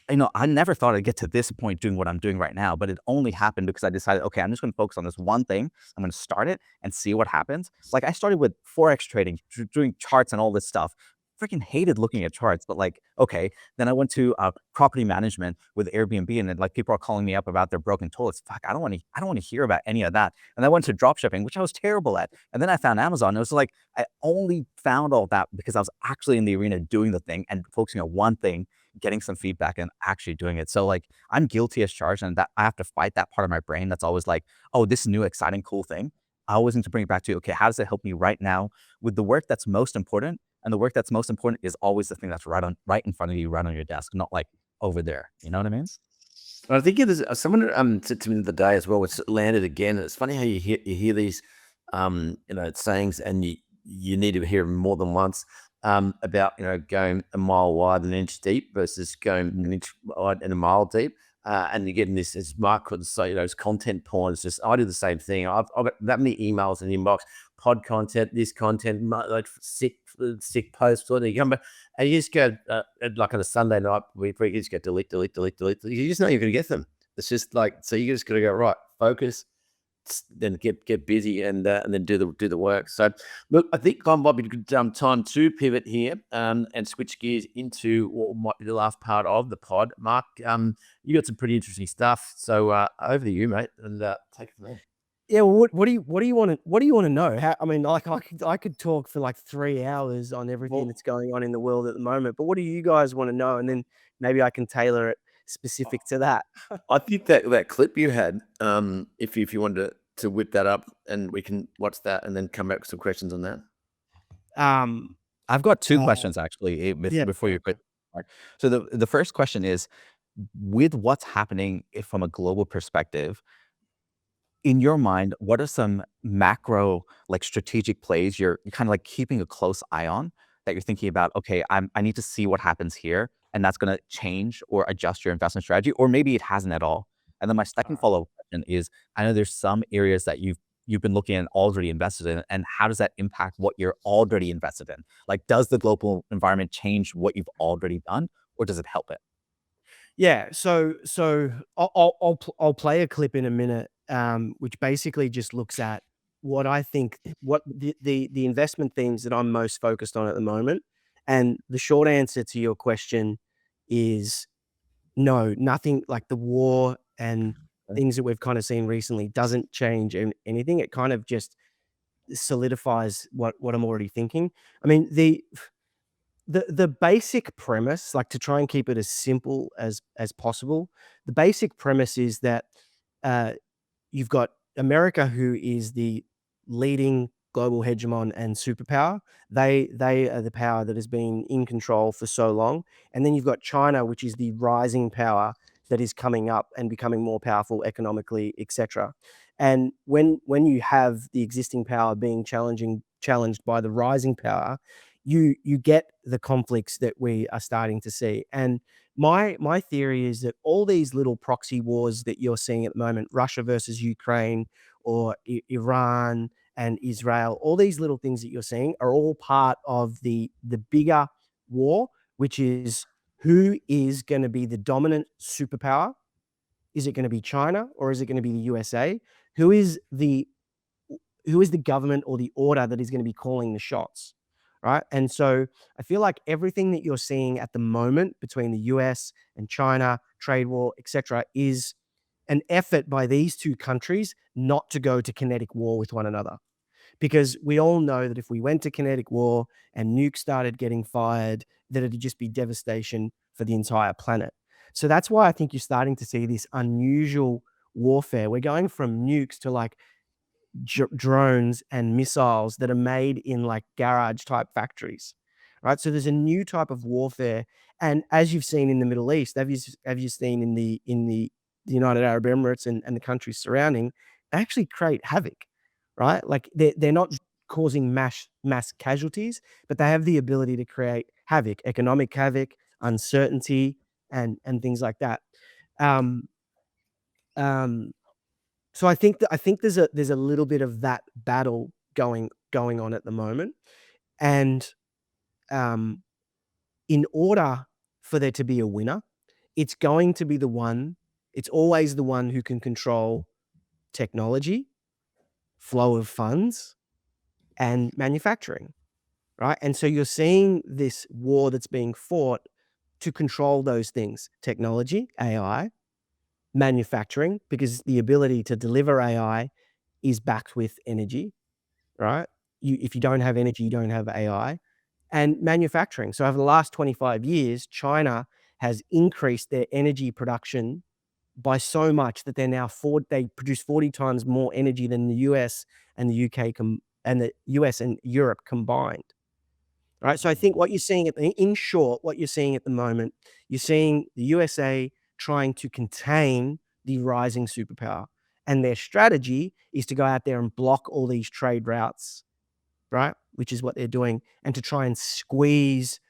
I never thought I'd get to this point doing what I'm doing right now, but it only happened because I decided, okay, I'm just going to focus on this one thing. I'm going to start it and see what happens. Like, I started with Forex trading, doing charts and all this stuff. Freaking hated looking at charts, but like, okay. Then I went to property management with Airbnb, and then like people are calling me up about their broken toilets. Fuck, I don't want to hear about any of that. And I went to drop shipping, which I was terrible at. And then I found Amazon. It was like, I only found all that because I was actually in the arena doing the thing and focusing on one thing, getting some feedback and actually doing it. So like, I'm guilty as charged, and that I have to fight that part of my brain that's always like, oh, this new exciting cool thing. I always need to bring it back to, okay, how does it help me right now with the work that's most important? And the work that's most important is always the thing that's right in front of you, right on your desk, not like over there. You know what I mean? I think it is someone said to me the other day as well. It's landed again. It's funny how you hear these sayings, and you need to hear them more than once, about going a mile wide and an inch deep versus going an inch wide and a mile deep. And you're getting this, as Mark could say, it's content porn. It's just, I do the same thing. I've got that many emails in the inbox, pod content, this content, like sick posts, or you come back and you just go, like on a Sunday night, you just go delete, delete, delete, delete. You just know you're going to get them. It's just like, so you just got to go, right, focus, then get busy, and then do the work. So look, I think might be a good time to pivot here, and switch gears into what might be the last part of the pod. Mark, you got some pretty interesting stuff. So over to you, mate, and take it from there. Yeah, well, what do you want to know? I mean, like, I could talk for like 3 hours on everything Well, that's going on in the world at the moment, but what do you guys want to know? And then maybe I can tailor it specific to that. I think that clip you had, if you wanted to whip that up, and we can watch that and then come back with some questions on that. Um, I've got two uh, questions actually yeah, before you quit. So the first question is, with what's happening from a global perspective, in your mind, what are some macro, like, strategic plays you're kind of like keeping a close eye on, that you're thinking about, okay, I need to see what happens here, and that's going to change or adjust your investment strategy, or maybe it hasn't at all. And then my second follow-up question is, I know there's some areas that you've been looking at and already invested in, and how does that impact what you're already invested in? Like, does the global environment change what you've already done, or does it help it? yeah. So I'll play a clip in a minute, which basically just looks at what I think, what the investment themes that I'm most focused on at the moment. And the short answer to your question is no, nothing. Like, the war and Okay. things that we've kind of seen recently doesn't change anything. It kind of just solidifies what I'm already thinking. I mean, the basic premise, like, to try and keep it as simple as possible, the basic premise is that uh, you've got America, who is the leading global hegemon and superpower. They are the power that has been in control for so long. And then you've got China, which is the rising power that is coming up and becoming more powerful economically, etc. And when you have the existing power being challenged by the rising power, you get the conflicts that we are starting to see. And my theory is that all these little proxy wars that you're seeing at the moment, Russia versus Ukraine, or Iran and Israel, all these little things that you're seeing are all part of the bigger war, which is, who is going to be the dominant superpower? Is it going to be China, or is it going to be the USA? Who is the government or the order that is going to be calling the shots? Right. And so I feel like everything that you're seeing at the moment between the US and China, trade war, etc., is an effort by these two countries not to go to kinetic war with one another. Because we all know that if we went to kinetic war and nukes started getting fired, that it'd just be devastation for the entire planet. So that's why I think you're starting to see this unusual warfare. We're going from nukes to, like, drones and missiles that are made in like garage type factories, right? So there's a new type of warfare, and as you've seen in the Middle East, have you seen in the United Arab Emirates and the countries surrounding, they actually create havoc, right? Like they're not causing mass casualties, but they have the ability to create havoc, economic havoc, uncertainty, and things like that. Um, um, so I think there's a little bit of that battle going on at the moment, and um, in order for there to be a winner, it's going to be the one. It's always the one who can control technology, flow of funds, and manufacturing, right? And so you're seeing this war that's being fought to control those things: technology, AI, manufacturing, because the ability to deliver AI is backed with energy, right? If you don't have energy, you don't have AI. And manufacturing. So over the last 25 years, China has increased their energy production by so much that they produce 40 times more energy than the US and the UK and the US and Europe combined. Right. So I think what you're seeing in short, what you're seeing at the moment, you're seeing the USA trying to contain the rising superpower. And their strategy is to go out there and block all these trade routes, right? Which is what they're doing, and to try and squeeze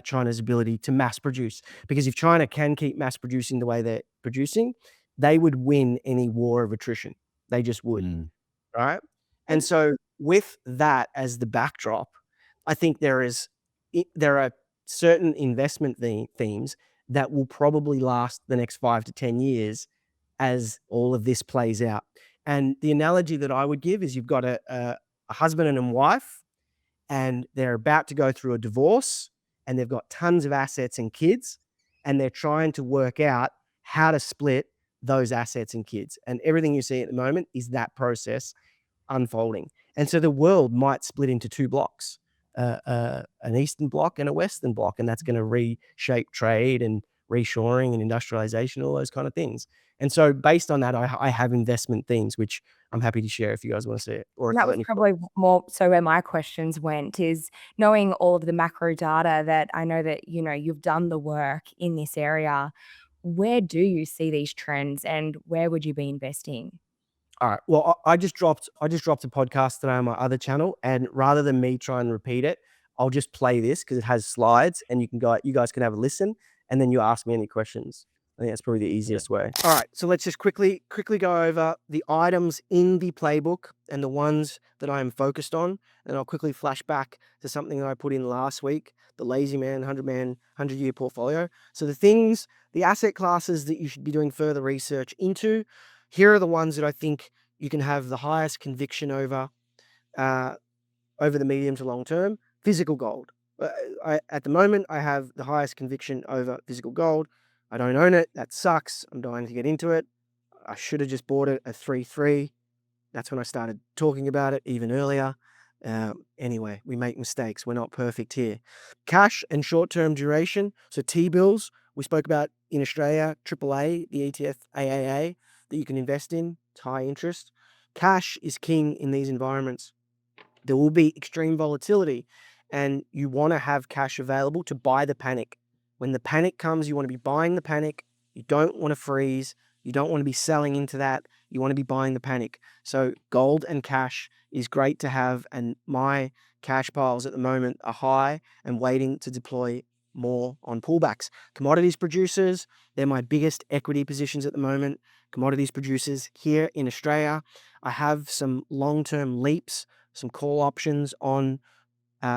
China's ability to mass produce. Because if China can keep mass producing the way they're producing, they would win any war of attrition. They just would, Mm. right? And so with that as the backdrop, I think there are certain investment themes that will probably last the next 5 to 10 years as all of this plays out. And the analogy that I would give is you've got a husband and a wife, and they're about to go through a divorce, and they've got tons of assets and kids, and they're trying to work out how to split those assets and kids. And everything you see at the moment is that process unfolding. And so the world might split into two blocks, an Eastern block and a Western block, and that's going to reshape trade and reshoring and industrialization, all those kind of things. And so based on that, I have investment themes, which I'm happy to share if you guys want to see it. Or And if that you was got any probably more so where my questions went, is knowing all of the macro data that I know that, you've done the work in this area. Where do you see these trends and where would you be investing? All right. Well, I just dropped a podcast today on my other channel, and rather than me try and repeat it, I'll just play this because it has slides, and you guys can have a listen, and then you ask me any questions. I think that's probably the easiest way. All right. So let's just quickly go over the items in the playbook and the ones that I am focused on, and I'll quickly flash back to something that I put in last week: the Lazy Man 100-year portfolio. So the asset classes that you should be doing further research into. Here are the ones that I think you can have the highest conviction over the medium to long term. Physical gold. At the moment, I have the highest conviction over physical gold. I don't own it. That sucks. I'm dying to get into it. I should have just bought it at 3.3. That's when I started talking about it even earlier. Anyway, we make mistakes. We're not perfect here. Cash and short-term duration. So T-bills, we spoke about in Australia, AAA, the ETF AAA that you can invest in. It's high interest. Cash is king in these environments. There will be extreme volatility, and you want to have cash available to buy the panic. When the panic comes, you want to be buying the panic. You don't want to freeze. You don't want to be selling into that. You want to be buying the panic. So gold and cash is great to have, and my cash piles at the moment are high and waiting to deploy more on pullbacks. Commodities producers, they're my biggest equity positions at the moment. Commodities producers here in Australia. I have some long-term leaps, some call options on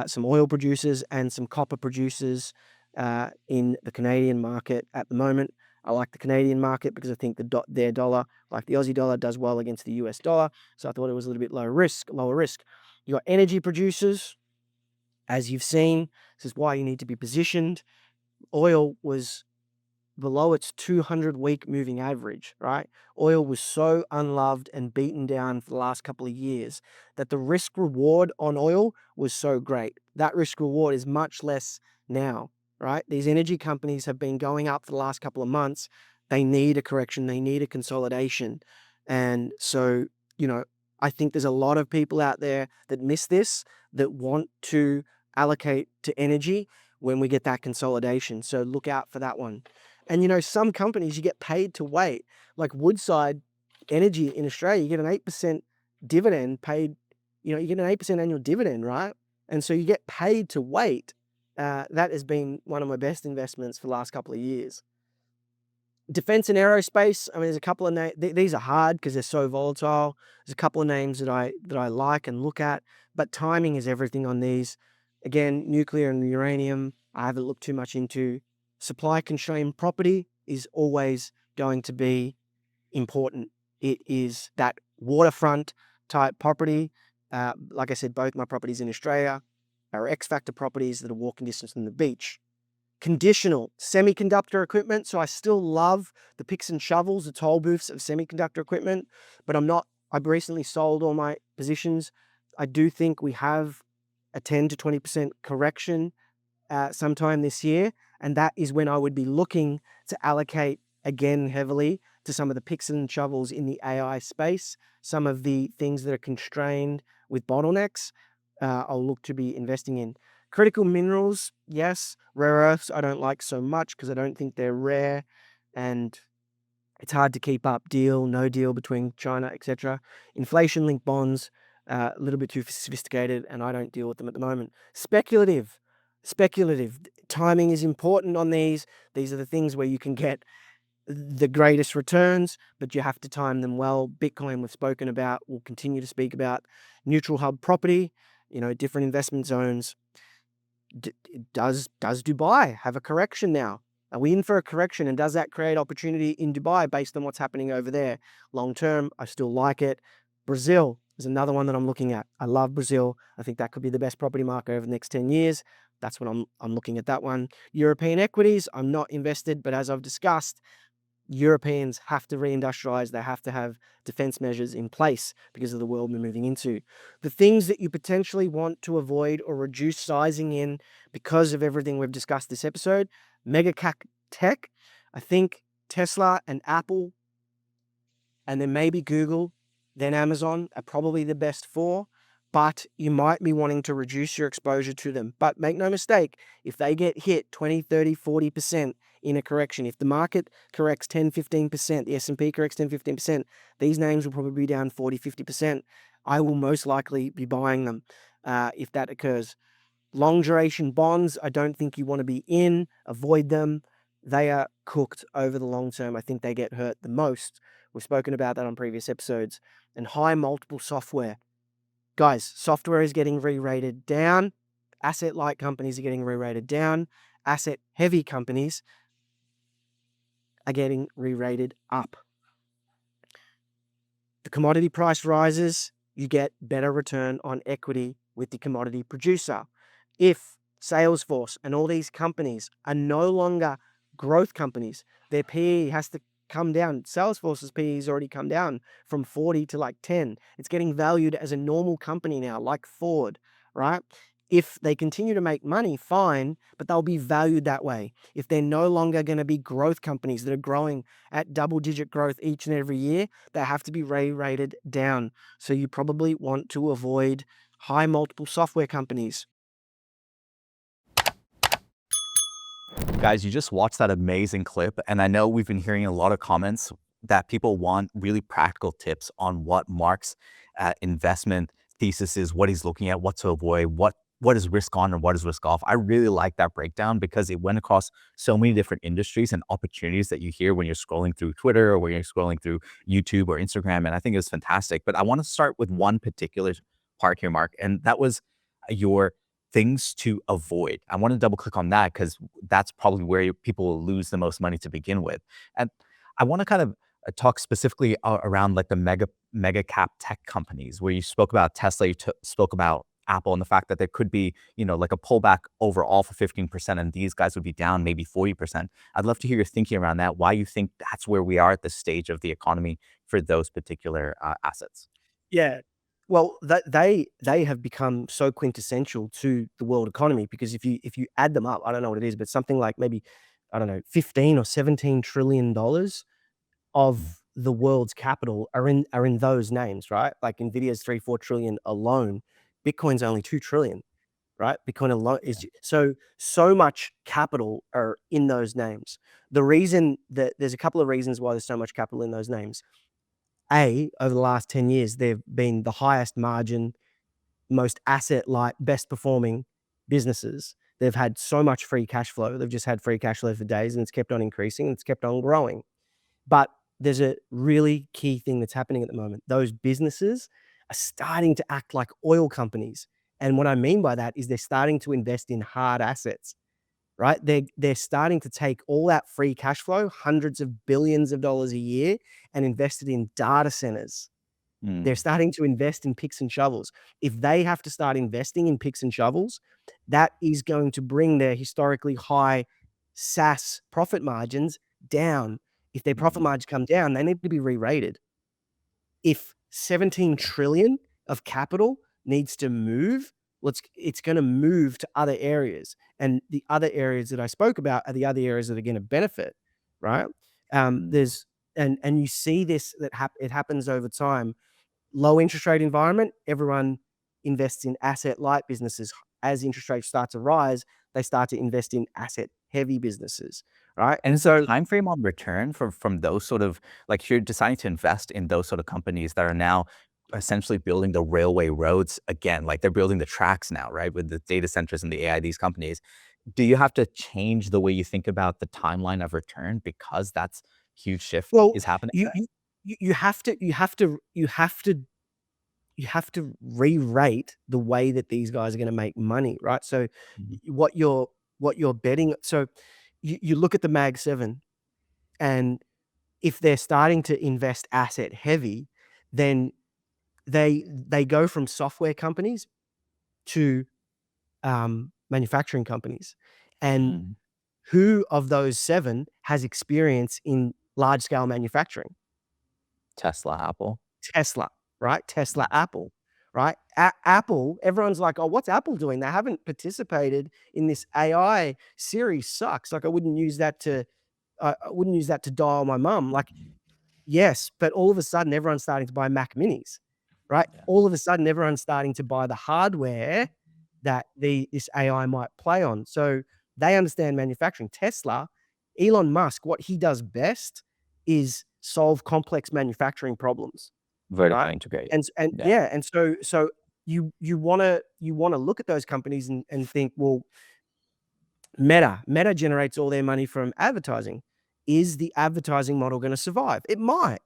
some oil producers and some copper producers in the Canadian market at the moment. I like the Canadian market because I think their dollar, like the Aussie dollar, does well against the US dollar. So I thought it was a little bit lower risk. You got energy producers, as you've seen. This is why you need to be positioned. Oil was below its 200-week moving average, right? Oil was so unloved and beaten down for the last couple of years that the risk reward on oil was so great. That risk reward is much less now, right? These energy companies have been going up for the last couple of months. They need a correction. They need a consolidation. And so, I think there's a lot of people out there that miss this, that want to allocate to energy when we get that consolidation. So look out for that one. And some companies you get paid to wait, like Woodside Energy in Australia, you get an 8% dividend paid, you get an 8% annual dividend, right? And so you get paid to wait. That has been one of my best investments for the last couple of years. Defense and aerospace, I mean, there's a couple of names. These are hard because they're so volatile. There's a couple of names that I like and look at, but timing is everything on these. Again, nuclear and uranium, I haven't looked too much into. Supply constrained property is always going to be important. It is that waterfront type property. Like I said, both my properties in Australia are X Factor properties that are walking distance from the beach. Conditional semiconductor equipment. So I still love the picks and shovels, the toll booths of semiconductor equipment, but I've recently sold all my positions. I do think we have a 10 to 20% correction sometime this year. And that is when I would be looking to allocate again heavily to some of the picks and shovels in the AI space, some of the things that are constrained with bottlenecks. I'll look to be investing in. Critical minerals, yes. Rare earths, I don't like so much because I don't think they're rare and it's hard to keep up deal, no deal between China, etc. Inflation-linked bonds, a little bit too sophisticated and I don't deal with them at the moment. Speculative. Timing is important on these. These are the things where you can get the greatest returns, but you have to time them well. Bitcoin we've spoken about, we'll continue to speak about. Neutral hub property, different investment zones. Does Dubai have a correction now? Are we in for a correction, and does that create opportunity in Dubai based on what's happening over there? Long term, I still like it. Brazil is another one that I'm looking at. I love Brazil. I think that could be the best property market over the next 10 years. That's what I'm looking at that one. European equities, I'm not invested, but as I've discussed, Europeans have to reindustrialize. They have to have defense measures in place because of the world we're moving into. The things that you potentially want to avoid or reduce sizing in because of everything we've discussed this episode, mega cap tech, I think Tesla and Apple, and then maybe Google, then Amazon are probably the best four, but you might be wanting to reduce your exposure to them. But make no mistake, if they get hit 20, 30, 40% in a correction, if the market corrects 10, 15%, the S&P corrects 10, 15%, these names will probably be down 40, 50%. I will most likely be buying them if that occurs. Long duration bonds, I don't think you want to be in. Avoid them. They are cooked over the long term. I think they get hurt the most. We've spoken about that on previous episodes. And high multiple software. Guys, software is getting re-rated down. Asset-light companies are getting re-rated down. Asset-heavy companies are getting re-rated up. The commodity price rises, you get better return on equity with the commodity producer. If Salesforce and all these companies are no longer growth companies, their PE has to come down. Salesforce's PE has already come down from 40 to like 10. It's getting valued as a normal company now, like Ford, right? If they continue to make money, fine, but they'll be valued that way. If they're no longer going to be growth companies that are growing at double-digit growth each and every year, they have to be rated down. So you probably want to avoid high multiple software companies. Guys, you just watched that amazing clip, and I know we've been hearing a lot of comments that people want really practical tips on what Mark's investment thesis is, what he's looking at, what to avoid, what is risk on and what is risk off. I really like that breakdown because it went across so many different industries and opportunities that you hear when you're scrolling through Twitter or when you're scrolling through YouTube or Instagram, and I think it was fantastic. But I want to start with one particular part here, Mark, and that was your things to avoid. I want to double click on that because that's probably where people will lose the most money to begin with. And I want to kind of talk specifically around like the mega cap tech companies where you spoke about Tesla, you spoke about Apple and the fact that there could be, like a pullback overall for 15% and these guys would be down maybe 40%. I'd love to hear your thinking around that, why you think that's where we are at this stage of the economy for those particular assets. Yeah. Well, they have become so quintessential to the world economy because if you add them up, I don't know what it is, but something like maybe, I don't know, 15 or 17 trillion dollars of the world's capital are in those names, right? Like Nvidia's 3-4 trillion alone. Bitcoin's only 2 trillion, right? Bitcoin alone is so much capital are in those names. The reason that there's a couple of reasons why there's so much capital in those names. Over the last 10 years, they've been the highest margin, most asset light, best performing businesses. They've had so much free cash flow. They've just had free cash flow for days, and it's kept on increasing, and it's kept on growing. But there's a really key thing that's happening at the moment. Those businesses are starting to act like oil companies. And what I mean by that is they're starting to invest in hard assets, right? They're starting to take all that free cash flow, hundreds of billions of dollars a year, and invest it in data centers. They're starting to invest in picks and shovels. If they have to start investing in picks and shovels, that is going to bring their historically high SaaS profit margins down. If their profit margins come down, they need to be re-rated. If 17 trillion of capital needs to move, well, it's going to move to other areas. And the other areas that I spoke about are the other areas that are going to benefit, right? There's and you see this it happens over time. Low interest rate environment, everyone invests in asset light businesses. As interest rates start to rise, they start to invest in asset heavy businesses, right? And is there a time frame on return from those sort of, like, if you're deciding to invest in those sort of companies that are now essentially building the railway roads again, like they're building the tracks now, right? With the data centers and the AI, these companies, do you have to change the way you think about the timeline of return because that's huge shift Well, is happening? you have to re-rate the way that these guys are going to make money, right? So what you're betting. So you look at the Mag 7, and if they're starting to invest asset heavy, then they go from software companies to manufacturing companies. And who of those 7 has experience in large scale manufacturing? Tesla, Apple. Tesla, right? Tesla, Apple, right? Apple, everyone's like, oh, what's Apple doing? They haven't participated in this AI. Siri sucks. Like, I wouldn't use that to dial my mum. Like, yes, but all of a sudden, everyone's starting to buy Mac Minis, right? Yeah. All of a sudden, everyone's starting to buy the hardware that this AI might play on. So they understand manufacturing. Tesla, Elon Musk, what he does best is solve complex manufacturing problems. Vertically Right? integrated. And so you wanna look at those companies and think, well, Meta generates all their money from advertising. Is the advertising model going to survive? It might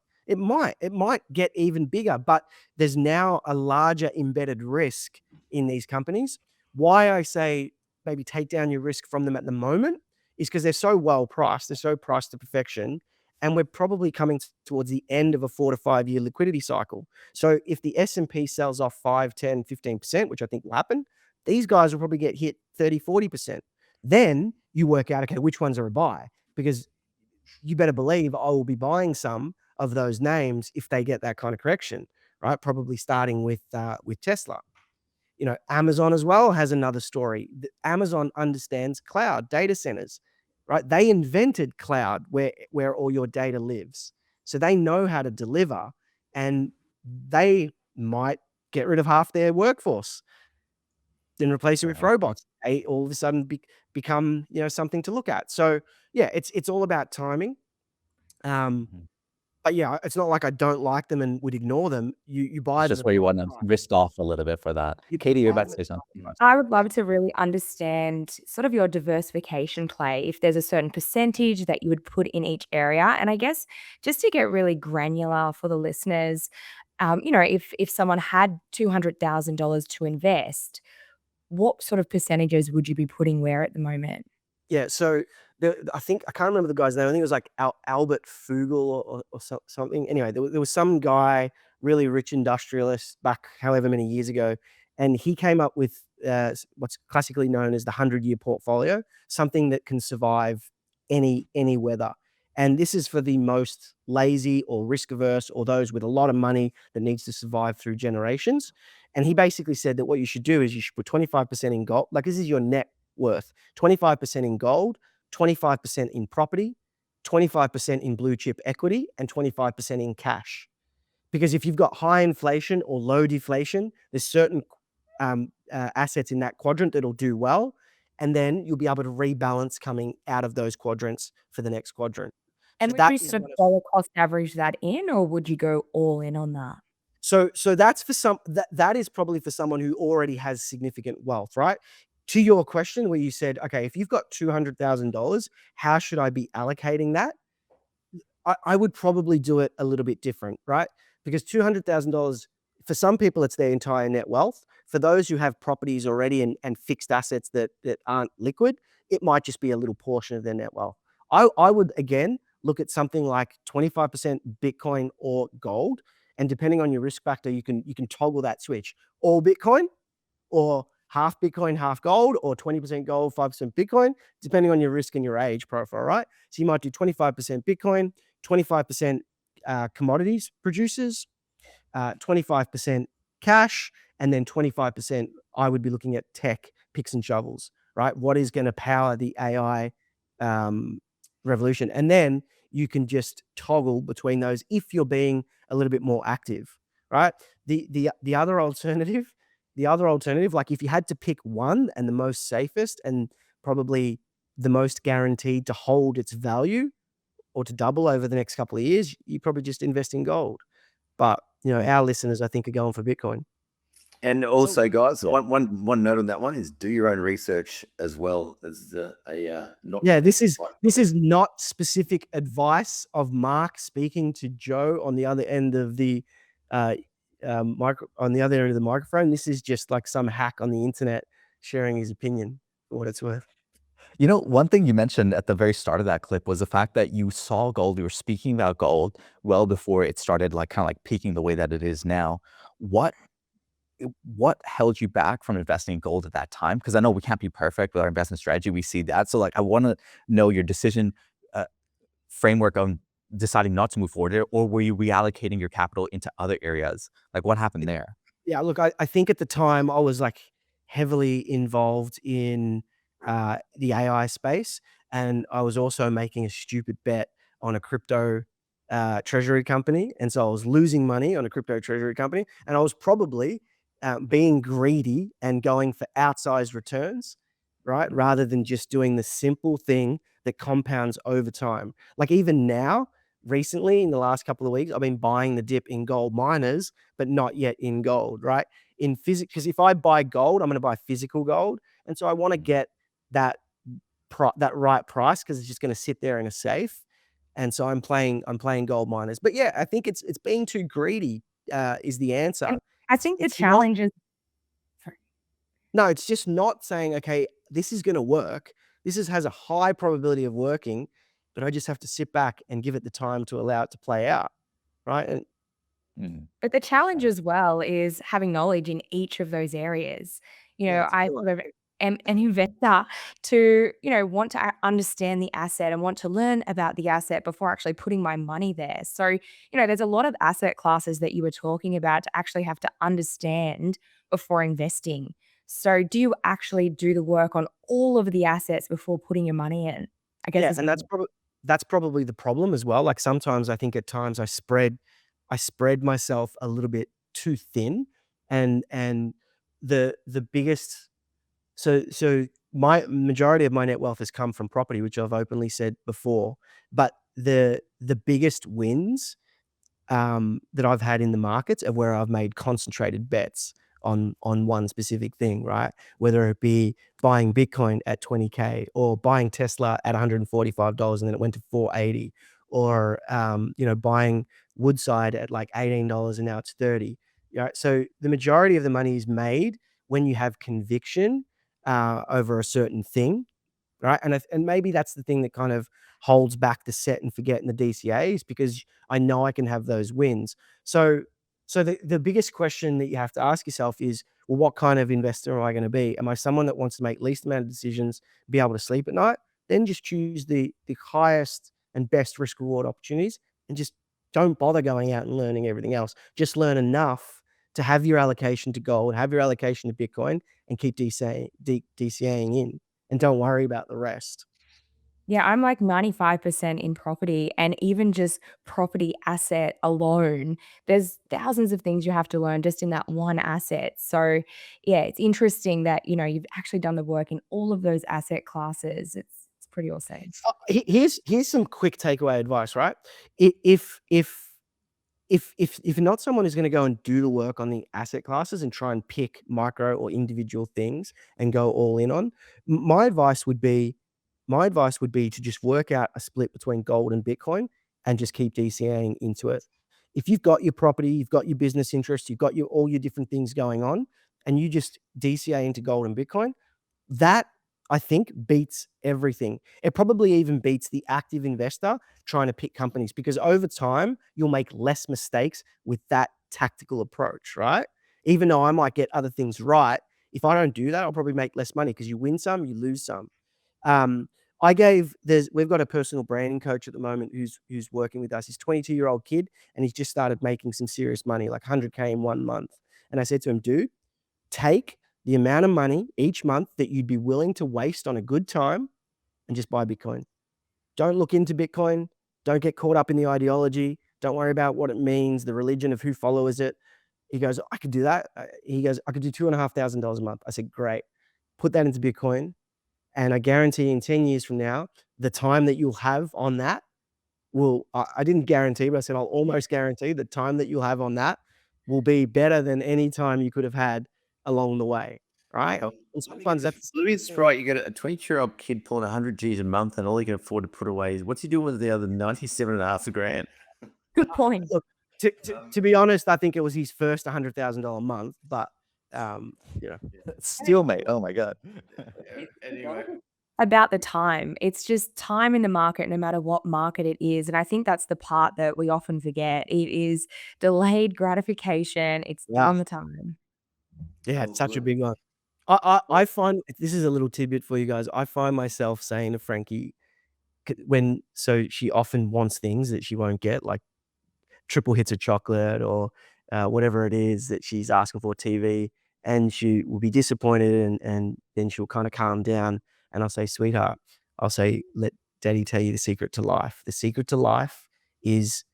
get even bigger, but there's now a larger embedded risk in these companies. Why I say maybe take down your risk from them at the moment is because they're so well priced. They're so priced to perfection. And we're probably coming towards the end of a 4 to 5 year liquidity cycle. So if the S&P sells off 5, 10, 15%, which I think will happen, these guys will probably get hit 30, 40%. Then you work out, okay, which ones are a buy? Because you better believe I will be buying some of those names if they get that kind of correction, right? Probably starting with Tesla. You know, Amazon as well has another story. Amazon understands cloud data centers, right? They invented cloud where all your data lives. So they know how to deliver, and they might get rid of half their workforce, then replace it with robots. They all of a sudden become, you know, something to look at. So yeah, it's all about timing. But yeah, it's not like I don't like them and would ignore them. You buy It's them just at where the you right want to price. risk off a little bit for that. You Katie, you're buy about to them say at the something. I would love to really understand sort of your diversification play, if there's a certain percentage that you would put in each area. And I guess just to get really granular for the listeners, you know, if someone had $200,000 to invest, what sort of percentages would you be putting where at the moment? Yeah, so I think I can't remember the guy's name. I think it was like Albert Fugel or something. Anyway, there was some guy, really rich industrialist back however many years ago, and he came up with what's classically known as the 100-year portfolio, something that can survive any weather. And this is for the most lazy or risk averse or those with a lot of money that needs to survive through generations. And he basically said that what you should do is you should put 25% in gold. Like, this is your net worth. 25% in gold, 25% in property, 25% in blue chip equity and 25% in cash. Because if you've got high inflation or low deflation, there's certain assets in that quadrant that'll do well, and then you'll be able to rebalance coming out of those quadrants for the next quadrant. And So would that you is sort one of of dollar cost average that in, or would you go all in on that? so that's for some that is probably for someone who already has significant wealth, right? To your question where you said, okay, if you've got $200,000, how should I be allocating that? I would probably do it a little bit different, right? Because $200,000, for some people, it's their entire net wealth. For those who have properties already and fixed assets that aren't liquid, it might just be a little portion of their net wealth. I would, again, look at something like 25% Bitcoin or gold. And depending on your risk factor, you can toggle that switch. All Bitcoin, or half Bitcoin, half gold, or 20% gold, 5% Bitcoin, depending on your risk and your age profile, right? So you might do 25% Bitcoin, 25% commodities producers, 25% cash, and then 25% I would be looking at tech, picks and shovels, right? What is going to power the AI revolution? And then you can just toggle between those if you're being a little bit more active, right? The other alternative, like if you had to pick one and the most safest and probably the most guaranteed to hold its value or to double over the next couple of years, you probably just invest in gold. But our listeners, I think, are going for Bitcoin. And also, guys, one note on that one is do your own research as well as not. Yeah, this is not specific advice of Mark speaking to Joe on the other end of the microphone. This is just like some hack on the internet sharing his opinion for what it's worth. One thing you mentioned at the very start of that clip was the fact that you saw gold, you were speaking about gold well before it started kind of peaking the way that it is now. What held you back from investing in gold at that time? Because I know we can't be perfect with our investment strategy. We see that. So I want to know your decision framework on deciding not to move forward, or were you reallocating your capital into other areas? What happened there? Yeah, look, I think at the time I was heavily involved in the AI space, and I was also making a stupid bet on a crypto treasury company, and so I was losing money on a crypto treasury company, and I was probably being greedy and going for outsized returns, right, rather than just doing the simple thing that compounds over time. Even now, recently in the last couple of weeks, I've been buying the dip in gold miners, but not yet in gold, right? In physics, because if I buy gold, I'm going to buy physical gold, and so I want to get that right price because it's just going to sit there in a safe. And so I'm playing gold miners. But yeah, I think it's being too greedy is the answer. And I think the It's challenge is No, it's just not saying, okay, this is going to work. Has a high probability of working, but I just have to sit back and give it the time to allow it to play out, right? But the challenge as well is having knowledge in each of those areas. Yeah, I sort of am an investor to, want to understand the asset and want to learn about the asset before actually putting my money there. So, there's a lot of asset classes that you were talking about to actually have to understand before investing. So do you actually do the work on all of the assets before putting your money in? I guess Yeah, is and that's probably the problem as well. Sometimes I think at times I spread myself a little bit too thin, and the biggest so my majority of my net wealth has come from property, which I've openly said before. But the biggest wins that I've had in the markets are where I've made concentrated bets on one specific thing, right? Whether it be buying Bitcoin at 20K or buying Tesla at $145 and then it went to 480, or buying Woodside at $18 and now it's 30. Yeah, so the majority of the money is made when you have conviction over a certain thing, right? And maybe that's the thing that kind of holds back the set and forget in the DCAs, because I know I can have those wins. So the biggest question that you have to ask yourself is, well, what kind of investor am I going to be? Am I someone that wants to make least amount of decisions, be able to sleep at night? Then just choose the highest and best risk reward opportunities, and just don't bother going out and learning everything else. Just learn enough to have your allocation to gold, have your allocation to Bitcoin, and keep DCAing in, and don't worry about the rest. Yeah, I'm like 95% in property, and even just property asset alone, there's thousands of things you have to learn just in that one asset. So, yeah, it's interesting that, you've actually done the work in all of those asset classes. It's pretty awesome. Here's some quick takeaway advice, right? If you're not someone who's going to go and do the work on the asset classes and try and pick micro or individual things and go all in on, my advice would be to just work out a split between gold and Bitcoin and just keep DCAing into it. If you've got your property, you've got your business interests, you've got all your different things going on, and you just DCA into gold and Bitcoin, that I think beats everything. It probably even beats the active investor trying to pick companies, because over time you'll make less mistakes with that tactical approach, right? Even though I might get other things right, if I don't do that, I'll probably make less money, because you win some, you lose some. We've got a personal branding coach at the moment who's working with us. He's a 22-year-old kid, and he's just started making some serious money, like 100K in 1 month. And I said to him, dude, take the amount of money each month that you'd be willing to waste on a good time and just buy Bitcoin. Don't look into Bitcoin. Don't get caught up in the ideology. Don't worry about what it means, the religion of who follows it. He goes, I could do that. He goes, I could do $2,500 a month. I said, great. Put that into Bitcoin. And I guarantee in 10 years from now, the time that you'll have on that I didn't guarantee, but I said, I'll almost guarantee the time that you'll have on that will be better than any time you could have had along the way. Right? And sometimes that's Louis, right. You got a 22-year-old kid pulling 100 G's a month, and all he can afford to put away is, what's he doing with the other 97.5 grand? Good point. Look, to be honest, I think it was his first $100,000 month, but Still, mate. Oh my God. Anyway. About the time. It's just time in the market, no matter what market it is. And I think that's the part that we often forget. It is delayed gratification. It's Yeah. on the time. Yeah, it's such a big one. I find, this is a little tidbit for you guys. I find myself saying to Frankie, so she often wants things that she won't get, like triple hits of chocolate or whatever it is that she's asking for, TV, and she will be disappointed, and then she'll kind of calm down, and I'll say, sweetheart, let daddy tell you the secret to life. The secret to life is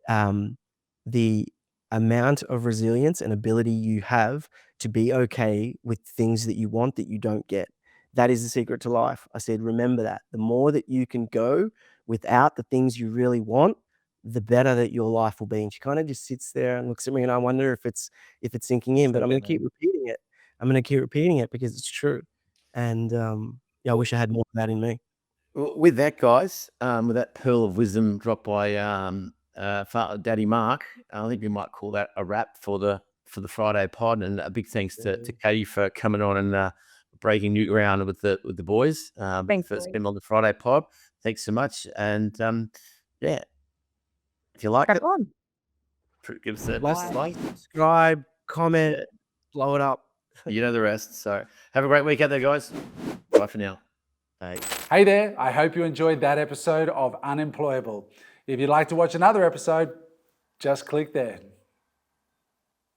the amount of resilience and ability you have to be okay with things that you want that you don't get. That is the secret to life. I said, remember that. The more that you can go without the things you really want, the better that your life will be. And she kind of just sits there and looks at me, and I wonder if it's sinking in, but I'm going to keep repeating it. I'm going to keep repeating it because it's true. And I wish I had more of that in me. Well, with that, guys, with that pearl of wisdom dropped by Daddy Mark, I think we might call that a wrap for the Friday pod. And a big thanks to Katie for coming on and breaking new ground with the boys. Thanks, First Louis. time on the Friday pod. Thanks so much. And yeah, if you liked it, give us a like, Subscribe, comment, blow it up. you know the rest. So have a great week out there, guys. Bye for now. Bye. Hey there, I hope you enjoyed that episode of Unemployable. If you'd like to watch another episode, just click there.